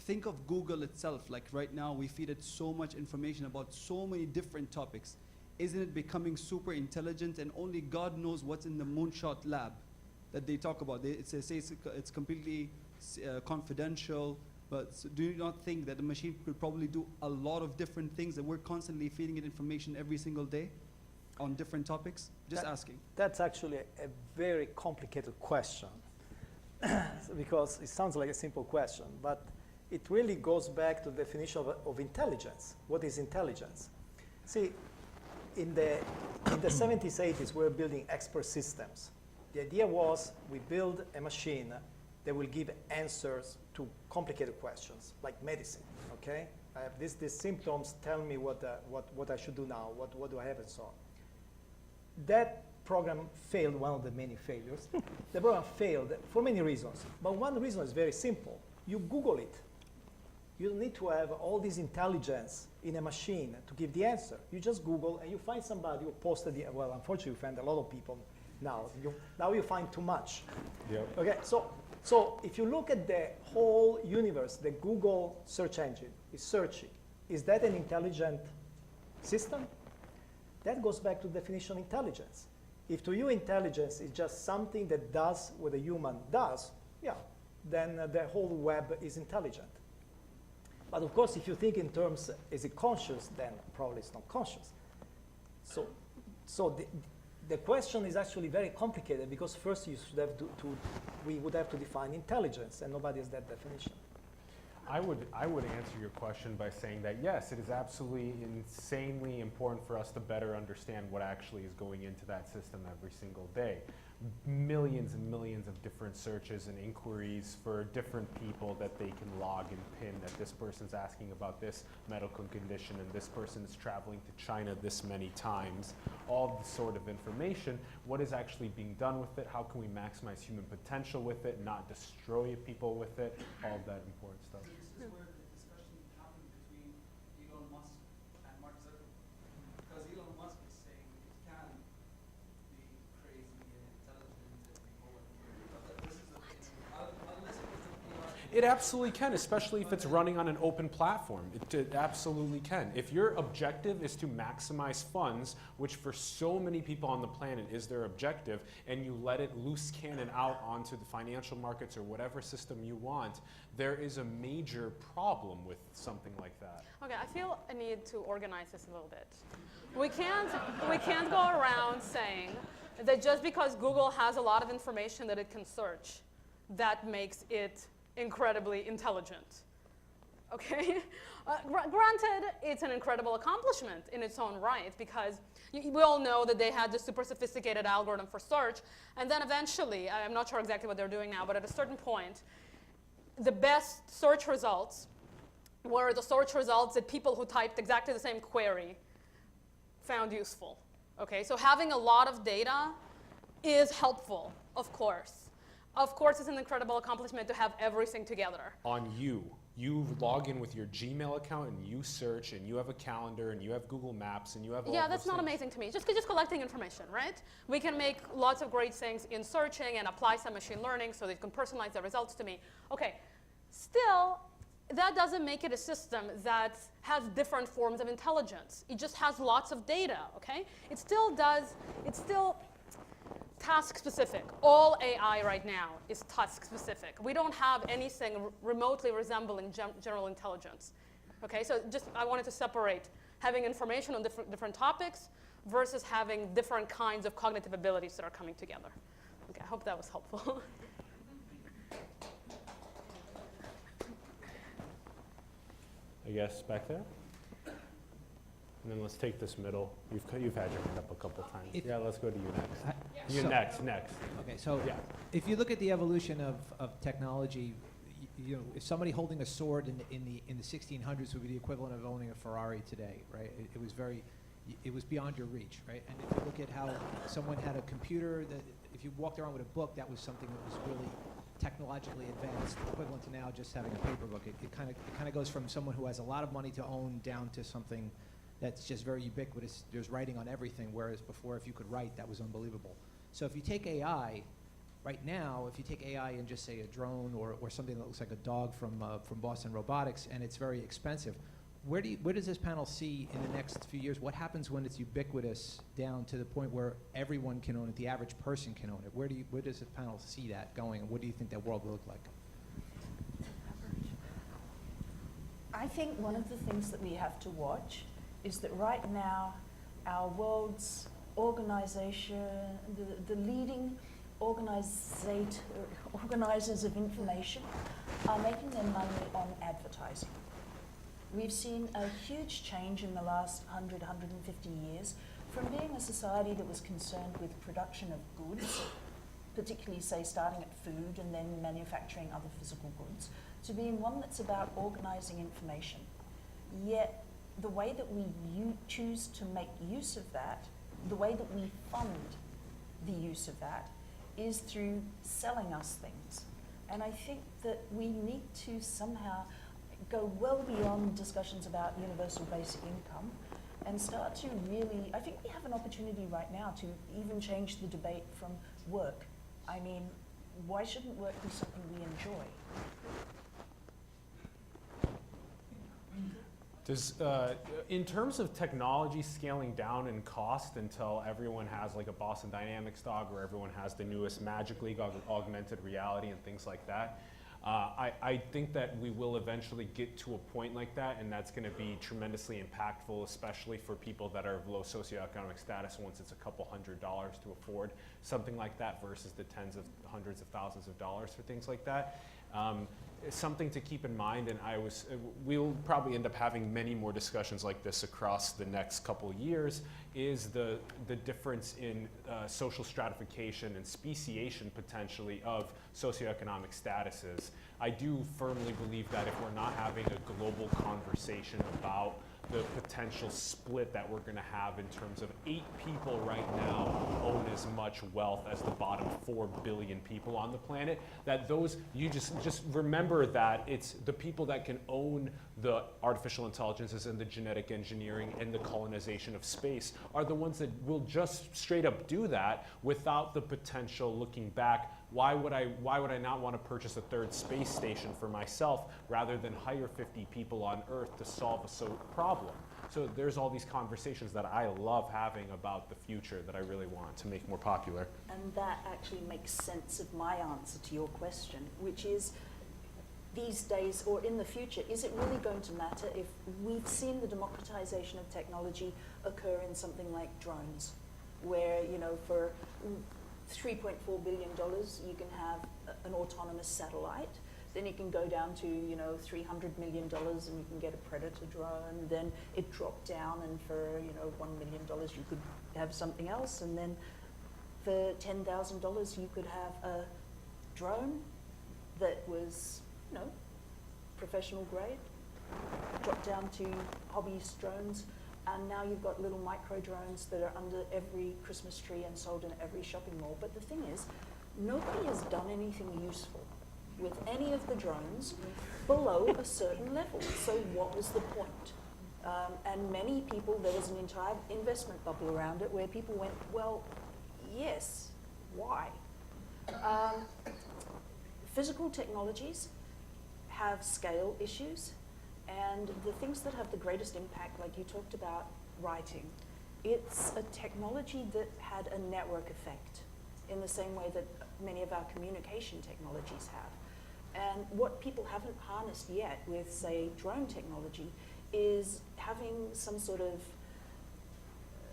think of Google itself. Like right now, we feed it so much information about so many different topics. Isn't it becoming super intelligent? And only God knows what's in the moonshot lab that they talk about. They say it's completely confidential. But do you not think that the machine could probably do a lot of different things that we're constantly feeding it information every single day? on different topics? Just asking. That's actually a very complicated question because it sounds like a simple question, but it really goes back to the definition of intelligence. What is intelligence? See, in the 70s, 80s, we were building expert systems. The idea was we build a machine that will give answers to complicated questions, like medicine, okay? I have these symptoms, tell me what I should do now, what do I have, and so on. That program failed, one of the many failures. The program failed for many reasons, but one reason is very simple. You Google it. You don't need to have all this intelligence in a machine to give the answer. You just Google and you find somebody who posted the, well, unfortunately, you find a lot of people now. Now you find too much. Yep. Okay, so if you look at the whole universe, the Google search engine is searching. Is that an intelligent system? That goes back to the definition of intelligence. If to you intelligence is just something that does what a human does, yeah, then the whole web is intelligent. But of course, if you think in terms, is it conscious, then probably it's not conscious. So the question is actually very complicated because first you should have we would have to define intelligence, and nobody has that definition. I would answer your question by saying that yes, it is absolutely insanely important for us to better understand what actually is going into that system every single day. Millions and millions of different searches and inquiries for different people that they can log and pin that this person's asking about this medical condition and this person is traveling to China this many times. All this sort of information, what is actually being done with it, how can we maximize human potential with it, not destroy people with it, all of that important stuff. This is where the discussion happened between Elon Musk and Mark Zuckerberg. Because Elon Musk is saying it can be crazy and intelligent and go and this is I'll listen to It absolutely can, especially if it's running on an open platform. It absolutely can. If your objective is to maximize funds, which for so many people on the planet is their objective, and you let it loose cannon out onto the financial markets or whatever system you want, there is a major problem with something like that. Okay, I feel a need to organize this a little bit. We can't go around saying that just because Google has a lot of information that it can search, that makes it incredibly intelligent. Okay? Granted, it's an incredible accomplishment in its own right because we all know that they had this super sophisticated algorithm for search, and then eventually, I'm not sure exactly what they're doing now, but at a certain point, the best search results were the search results that people who typed exactly the same query found useful. Okay, so having a lot of data is helpful, of course. Of course, it's an incredible accomplishment to have everything together. On you. You log in with your Gmail account and you search and you have a calendar and you have Google Maps and you have all Yeah, that's those not things. amazing to me. Just collecting information, right? We can make lots of great things in searching and apply some machine learning so that it can personalize the results to me. Okay, still, that doesn't make it a system that has different forms of intelligence. It just has lots of data, okay? It's still task specific. All AI right now is task specific. We don't have anything remotely resembling general intelligence. Okay, so just I wanted to separate having information on different topics versus having different kinds of cognitive abilities that are coming together. Okay, I hope that was helpful. I guess back there. And then let's take this middle. You've had your hand up a couple times. Yeah, let's go to you next. Next. Okay, so Yeah. if you look at the evolution of technology, you know, if somebody holding a sword in the 1600s would be the equivalent of owning a Ferrari today, right? It was beyond your reach, right? And if you look at how someone had a computer, that if you walked around with a book, that was something that was really technologically advanced, equivalent to now just having a paper book. It kind of goes from someone who has a lot of money to own down to something that's just very ubiquitous. There's writing on everything, whereas before, if you could write, that was unbelievable. So if you take AI, right now, if you take AI and just say a drone or something that looks like a dog from Boston Robotics, and it's very expensive, where does this panel see in the next few years? What happens when it's ubiquitous down to the point where everyone can own it, the average person can own it? Where does this panel see that going, and what do you think that world will look like? I think one of the things that we have to watch is that right now our world's organization, the leading organizers of information are making their money on advertising. We've seen a huge change in the last 100, 150 years from being a society that was concerned with production of goods, particularly, say, starting at food and then manufacturing other physical goods, to being one that's about organizing information. Yet, the way that we choose to make use of that, the way that we fund the use of that, is through selling us things. And I think that we need to somehow go well beyond discussions about universal basic income and start to really, I think we have an opportunity right now to even change the debate from work. I mean, why shouldn't work be something we enjoy? Does, in terms of technology scaling down in cost until everyone has like a Boston Dynamics dog where everyone has the newest Magic League augmented reality and things like that, I think that we will eventually get to a point like that, and that's going to be tremendously impactful, especially for people that are of low socioeconomic status once it's a couple $100s to afford something like that versus the tens of hundreds of thousands of dollars for things like that. Something to keep in mind, and we'll probably end up having many more discussions like this across the next couple of years, is the difference in social stratification and speciation potentially of socioeconomic statuses. I do firmly believe that if we're not having a global conversation about the potential split that we're going to have in terms of 8 people right now own as much wealth as the bottom 4 billion people on the planet, that those, you just remember that it's the people that can own the artificial intelligences and the genetic engineering and the colonization of space are the ones that will just straight up do that without the potential looking back. Why would I not want to purchase a 3rd space station for myself rather than hire 50 people on Earth to solve a problem? So there's all these conversations that I love having about the future that I really want to make more popular. And that actually makes sense of my answer to your question, which is, these days or in the future, is it really going to matter if we've seen the democratization of technology occur in something like drones, where, you know, for $3.4 billion, you can have an autonomous satellite. Then it can go down to, you know, $300 million and you can get a Predator drone. Then it dropped down, and for, you know, $1 million you could have something else. And then for $10,000 you could have a drone that was, you know, professional grade. Dropped down to hobbyist drones. And now you've got little micro drones that are under every Christmas tree and sold in every shopping mall. But the thing is, nobody has done anything useful with any of the drones below a certain level. So what was the point? And many people, there was an entire investment bubble around it where people went, well, yes, why? Physical technologies have scale issues. And the things that have the greatest impact, like you talked about writing, it's a technology that had a network effect in the same way that many of our communication technologies have. And what people haven't harnessed yet with, say, drone technology is having some sort of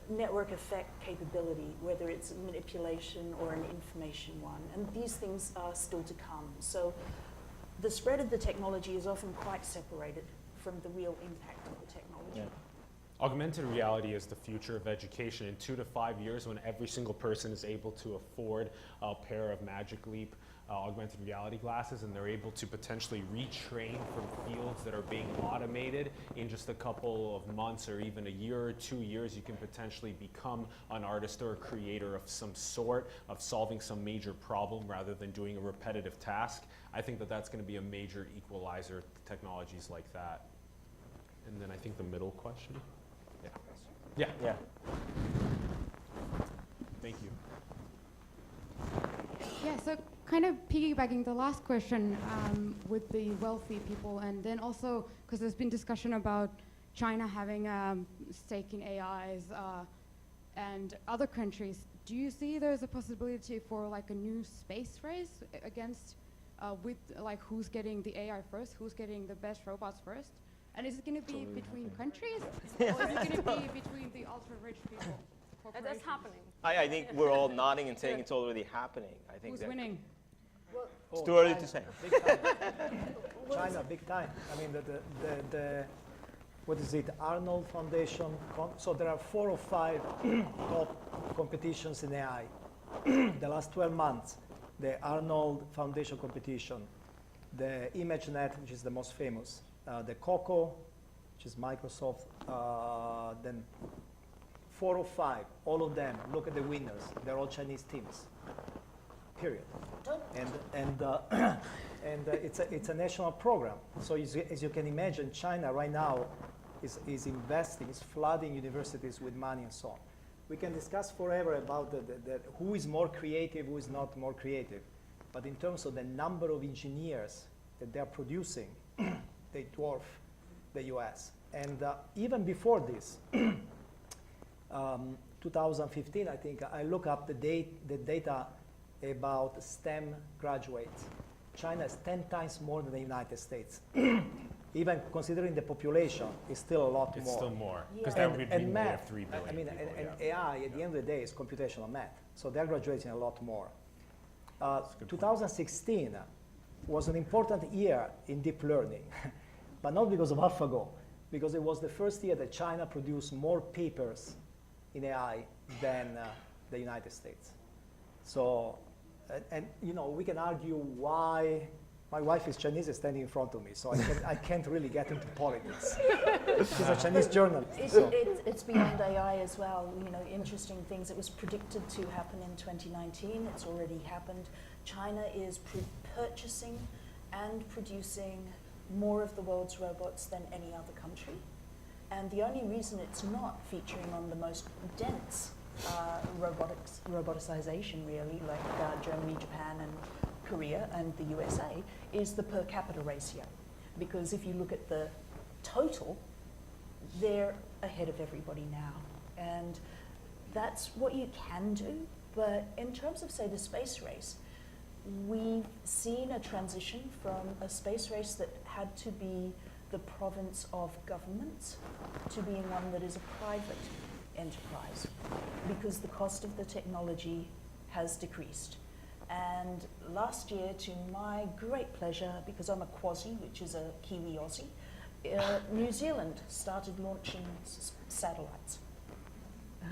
network effect capability, whether it's manipulation or an information one. And these things are still to come. So the spread of the technology is often quite separated from the real impact of the technology. Yeah. Augmented reality is the future of education. In 2 to 5 years, when every single person is able to afford a pair of Magic Leap augmented reality glasses, and they're able to potentially retrain from fields that are being automated in just a couple of months or even a year or 2 years, you can potentially become an artist or a creator of some sort, of solving some major problem rather than doing a repetitive task. I think that that's going to be a major equalizer, technologies like that. And then I think the middle question. Yeah. Yeah. Thank you. Yeah, so kind of piggybacking the last question with the wealthy people, and then also, because there's been discussion about China having a stake in AIs and other countries, do you see there's a possibility for like a new space race against, with like who's getting the AI first, who's getting the best robots first? And is it going to be between countries, or is it going to be between the ultra-rich people? That's happening. I think we're all nodding and saying it's already happening. I think Who's that winning? it's too early to say. Big time. China, big time. I mean, the what is it, Arnold Foundation. So there are 4 or 5 top competitions in AI. The last 12 months, the Arnold Foundation competition, the ImageNet, which is the most famous, the COCO, which is Microsoft, then 4 or 5, all of them, look at the winners. They're all Chinese teams, period. And it's a national program. So as you can imagine, China right now is investing, is flooding universities with money and so on. We can discuss forever about who is more creative, who is not more creative. But in terms of the number of engineers that they're producing, they dwarf the US. And even before this, 2015, I think, I look up the data about STEM graduates. China is 10 times more than the United States. Even considering the population, it's still a lot more. It's still more, because Yeah. that would And be math, 3 billion I mean, people, and yeah. AI, at the end of the day, is computational math. So they're graduating a lot more. a good 2016 was an important year in deep learning, but not because of AlphaGo, because it was the first year that China produced more papers in AI than the United States. So, and you know, we can argue why. My wife is Chinese, is standing in front of me, so I can't really get into politics. She's a Chinese journalist. It's beyond AI as well. You know, interesting things. It was predicted to happen in 2019. It's already happened. China is purchasing and producing more of the world's robots than any other country. And the only reason it's not featuring on the most dense roboticization, really, like Germany, Japan, and Korea and the USA, is the per capita ratio. Because if you look at the total, they're ahead of everybody now. And that's what you can do. But in terms of, say, the space race, we've seen a transition from a space race that had to be the province of governments to being one that is a private enterprise, because the cost of the technology has decreased. And last year, to my great pleasure, because I'm a quasi, which is a Kiwi Aussie, New Zealand started launching satellites.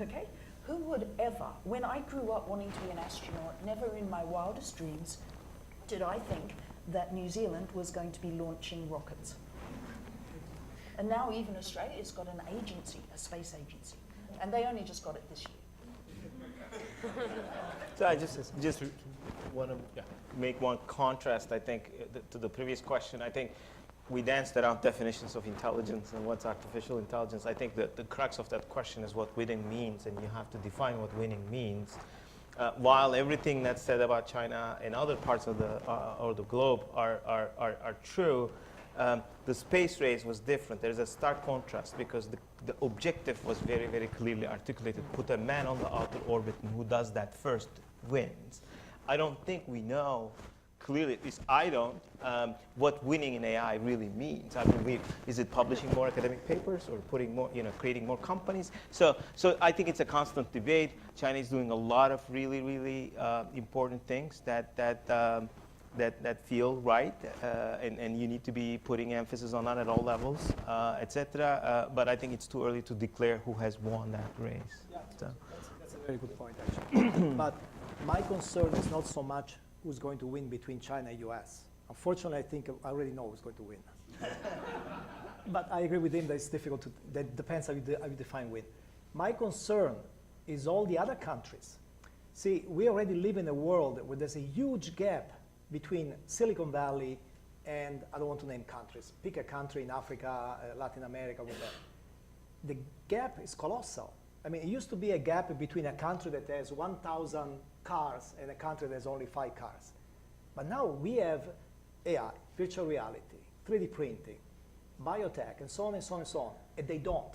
Okay? Who would ever, when I grew up wanting to be an astronaut, never in my wildest dreams did I think that New Zealand was going to be launching rockets. And now even Australia's got an agency, a space agency, and they only just got it this year. So I just want to make one contrast, I think, to the previous question. I think we danced around definitions of intelligence and what's artificial intelligence. I think that the crux of that question is what winning means, and you have to define what winning means. While everything that's said about China and other parts of the globe are true, the space race was different. There's a stark contrast because the objective was very, very clearly articulated. Put a man on the outer orbit, and who does that first wins. I don't think we know clearly, at least I don't, what winning in AI really means. I mean, is it publishing more academic papers or putting more, creating more companies? So I think it's a constant debate. China is doing a lot of really, really important things that feel right, and you need to be putting emphasis on that at all levels, etc. But I think it's too early to declare who has won that race. Yeah, So. that's a very good point, actually. But my concern is not so much who's going to win between China and US. Unfortunately, I think I already know who's going to win. But I agree with him that it's difficult to, that depends how you define win. My concern is all the other countries. See, we already live in a world where there's a huge gap between Silicon Valley and, I don't want to name countries, pick a country in Africa, Latin America, whatever. The gap is colossal. I mean, it used to be a gap between a country that has 1,000 cars and a country that has only 5 cars. But now we have AI, virtual reality, 3D printing, biotech, and so on and so on and so on, and they don't.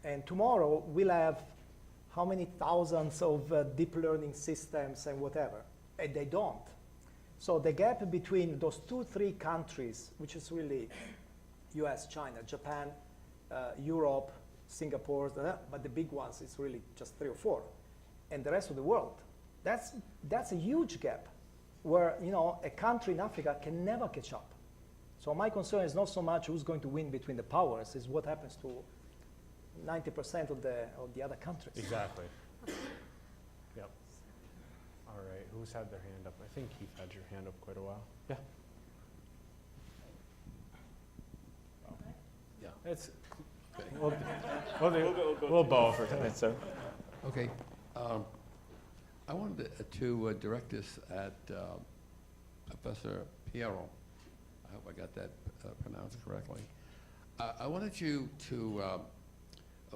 And tomorrow we'll have how many thousands of deep learning systems and whatever, and they don't. So the gap between those 2-3 countries, which is really US, China, Japan, Europe, Singapore, but the big ones, it's really just 3 or 4. And the rest of the world, that's a huge gap where, you know, a country in Africa can never catch up. So my concern is not so much who's going to win between the powers, it's what happens to 90% of the other countries. Exactly. Yep. All right, who's had their hand up? I think Keith had your hand up quite a while. Yeah. Yeah. It's, we'll bow for tonight, so. Okay. I wanted to direct this at Professor Piero. I hope I got that pronounced correctly. I wanted you to,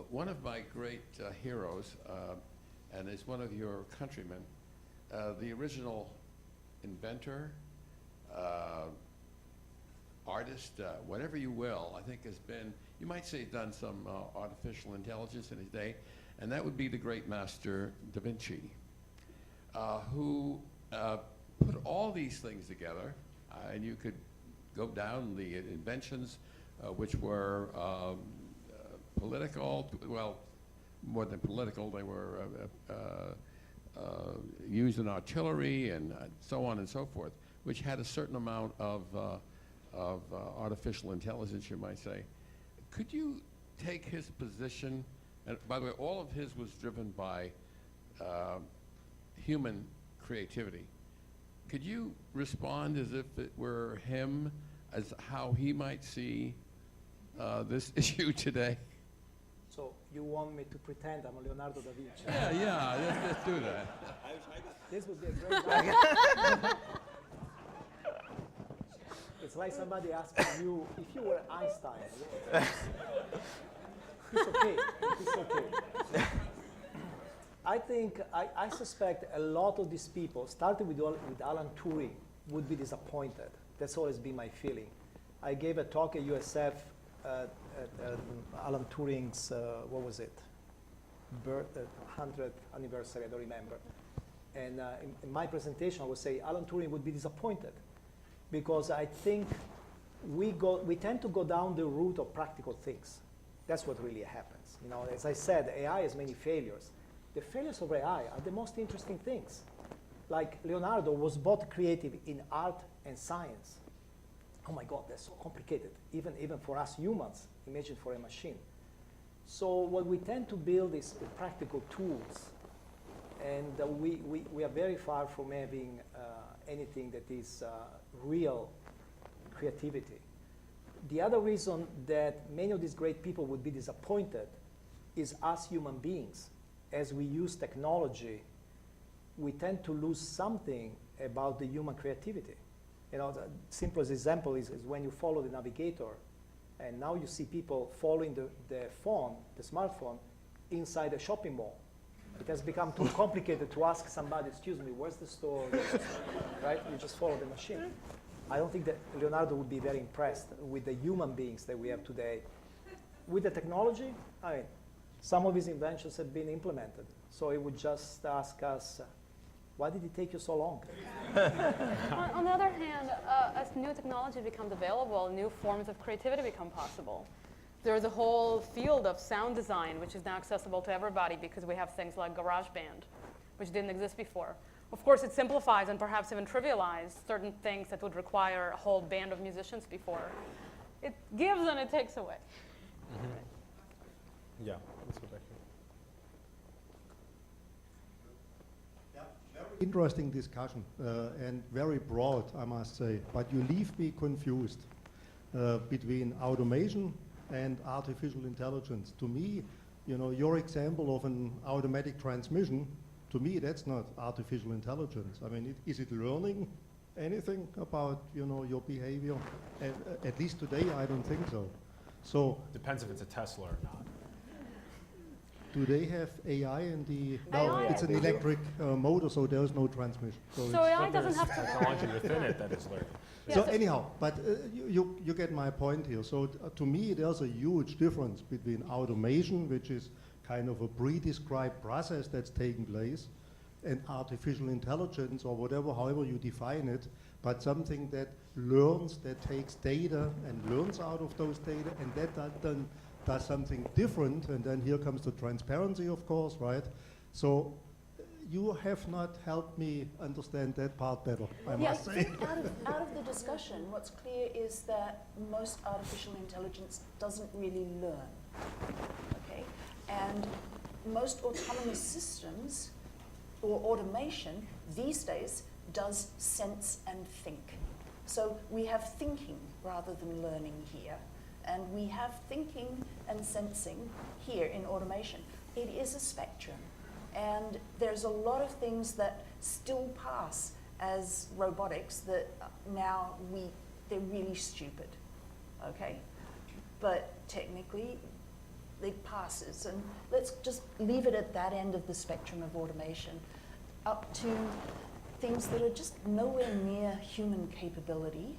one of my great heroes, and is one of your countrymen, the original inventor, artist, whatever you will, I think has been, you might say, done some artificial intelligence in his day, and that would be the great master Da Vinci, who put all these things together, and you could go down the inventions, which were political, well, more than political, they were used in artillery and so on and so forth, which had a certain amount of artificial intelligence, you might say. Could you take his position, and by the way, all of his was driven by human creativity. Could you respond as if it were him, as how he might see this issue today? So you want me to pretend I'm Leonardo da Vinci? Yeah, let's do that. This would be a great It's like somebody asking you if you were Einstein. It's okay. It's okay. I think, I suspect a lot of these people, starting with Alan Turing, would be disappointed. That's always been my feeling. I gave a talk at USF at Alan Turing's, what was it? 100th anniversary, I don't remember. And in my presentation, I would say Alan Turing would be disappointed because I think we tend to go down the route of practical things. That's what really happens. You know, as I said, AI has many failures. The failures of AI are the most interesting things. Like Leonardo was both creative in art and science. Oh my God, that's so complicated, even for us humans, imagine for a machine. So what we tend to build is practical tools. And we are very far from having anything that is real creativity. The other reason that many of these great people would be disappointed is us human beings. As we use technology, we tend to lose something about the human creativity. You know, the simplest example is when you follow the navigator, and now you see people following the phone, the smartphone, inside a shopping mall. It has become too complicated to ask somebody, excuse me, where's the store? Right? You just follow the machine. I don't think that Leonardo would be very impressed with the human beings that we have today. With the technology, I mean, some of his inventions have been implemented. So he would just ask us, why did it take you so long? On the other hand, as new technology becomes available, new forms of creativity become possible. There's a whole field of sound design, which is now accessible to everybody because we have things like GarageBand, which didn't exist before. Of course, it simplifies and perhaps even trivializes certain things that would require a whole band of musicians before. It gives and it takes away. Mm-hmm. Yeah, let's go back here. Interesting discussion and very broad, I must say. But you leave me confused between automation and artificial intelligence. To me, you know, your example of an automatic transmission, to me, that's not artificial intelligence. I mean, is it learning anything about, you know, your behavior? At least today, I don't think so. So depends if it's a Tesla or not. Do they have AI in the? No, it's an electric motor, so there is no transmission. So AI doesn't have to. Technology within it that is learning. Yeah, So anyhow, but you get my point here. So to me, there's a huge difference between automation, which is kind of a pre-described process that's taking place, and artificial intelligence or whatever, however you define it, but something that learns, that takes data and learns out of those data, and that then does something different, and then here comes the transparency, of course, right? So you have not helped me understand that part better, I must say. Out of the discussion, what's clear is that most artificial intelligence doesn't really learn, okay? And most autonomous systems or automation these days does sense and think. So we have thinking rather than learning here, and we have thinking and sensing here in automation. It is a spectrum. And there's a lot of things that still pass as robotics that now they're really stupid, okay? But technically, it passes. And let's just leave it at that end of the spectrum of automation, up to things that are just nowhere near human capability,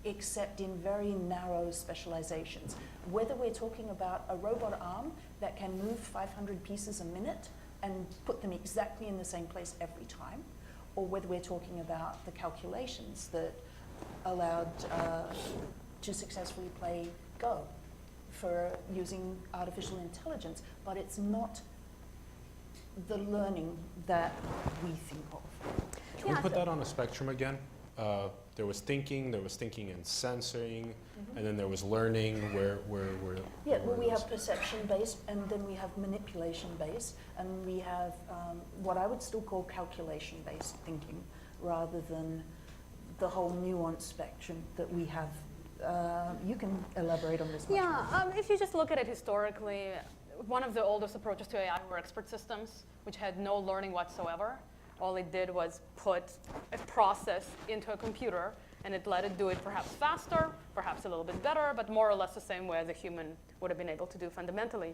except in very narrow specializations. Whether we're talking about a robot arm that can move 500 pieces a minute and put them exactly in the same place every time, or whether we're talking about the calculations that allowed to successfully play Go for using artificial intelligence, but it's not the learning that we think of. Can we put that on a spectrum again? There was thinking and sensing, and then there was learning. Where yeah, well, we have perception-based, and then we have manipulation-based, and we have what I would still call calculation-based thinking, rather than the whole nuanced spectrum that we have. You can elaborate on this much more. If you just look at it historically, one of the oldest approaches to AI were expert systems, which had no learning whatsoever. All it did was put a process into a computer, and it let it do it perhaps faster, perhaps a little bit better, but more or less the same way as a human would have been able to do fundamentally.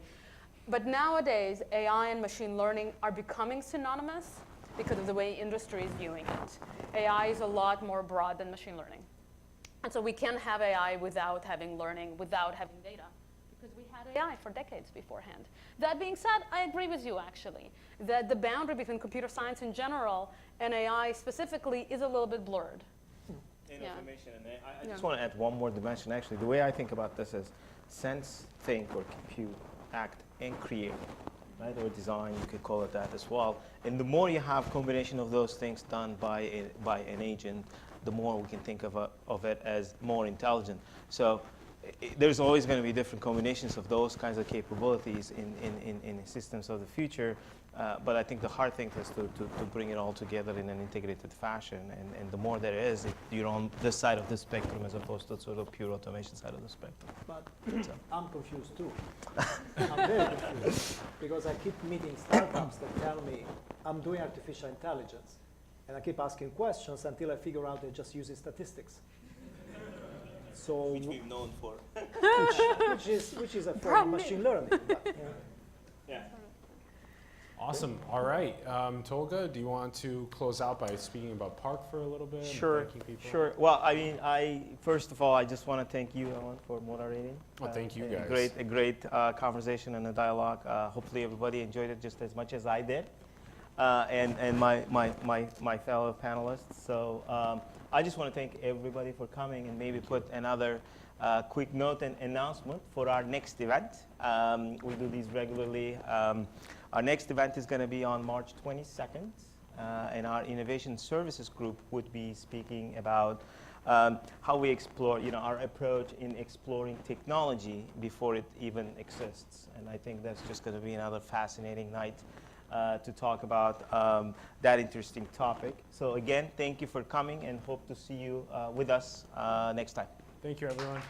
But nowadays, AI and machine learning are becoming synonymous because of the way industry is viewing it. AI is a lot more broad than machine learning. And so we can have AI without having learning, without having data, because we had AI for decades beforehand. That being said, I agree with you, actually, that the boundary between computer science in general and AI specifically is a little bit blurred. In automation, and I just want to add one more dimension, actually. The way I think about this is sense, think, or compute, act, and create, right? Or design, you could call it that as well. And the more you have combination of those things done by an agent, the more we can think of it as more intelligent. So there's always going to be different combinations of those kinds of capabilities in systems of the future. But I think the hard thing is to bring it all together in an integrated fashion. And the more there is, you're on this side of the spectrum as opposed to sort of pure automation side of the spectrum. But I'm confused too. I'm very confused because I keep meeting startups that tell me I'm doing artificial intelligence. And I keep asking questions until I figure out they're just using statistics. So Which we've known for. which is a form of machine learning. But, Yeah. Awesome. All right. Tolga, do you want to close out by speaking about PARC for a little bit? Sure, and thanking people? sure. Well, I mean, first of all, I just want to thank you, Alan, for moderating. Well, thank you, guys. A great conversation and a dialogue. Hopefully everybody enjoyed it just as much as I did, and my fellow panelists. So I just want to thank everybody for coming, and maybe put another quick note and announcement for our next event. We do these regularly. Our next event is going to be on March 22nd, and our innovation services group would be speaking about how we explore, our approach in exploring technology before it even exists. And I think that's just going to be another fascinating night to talk about that interesting topic. So again, thank you for coming, and hope to see you with us next time. Thank you, everyone.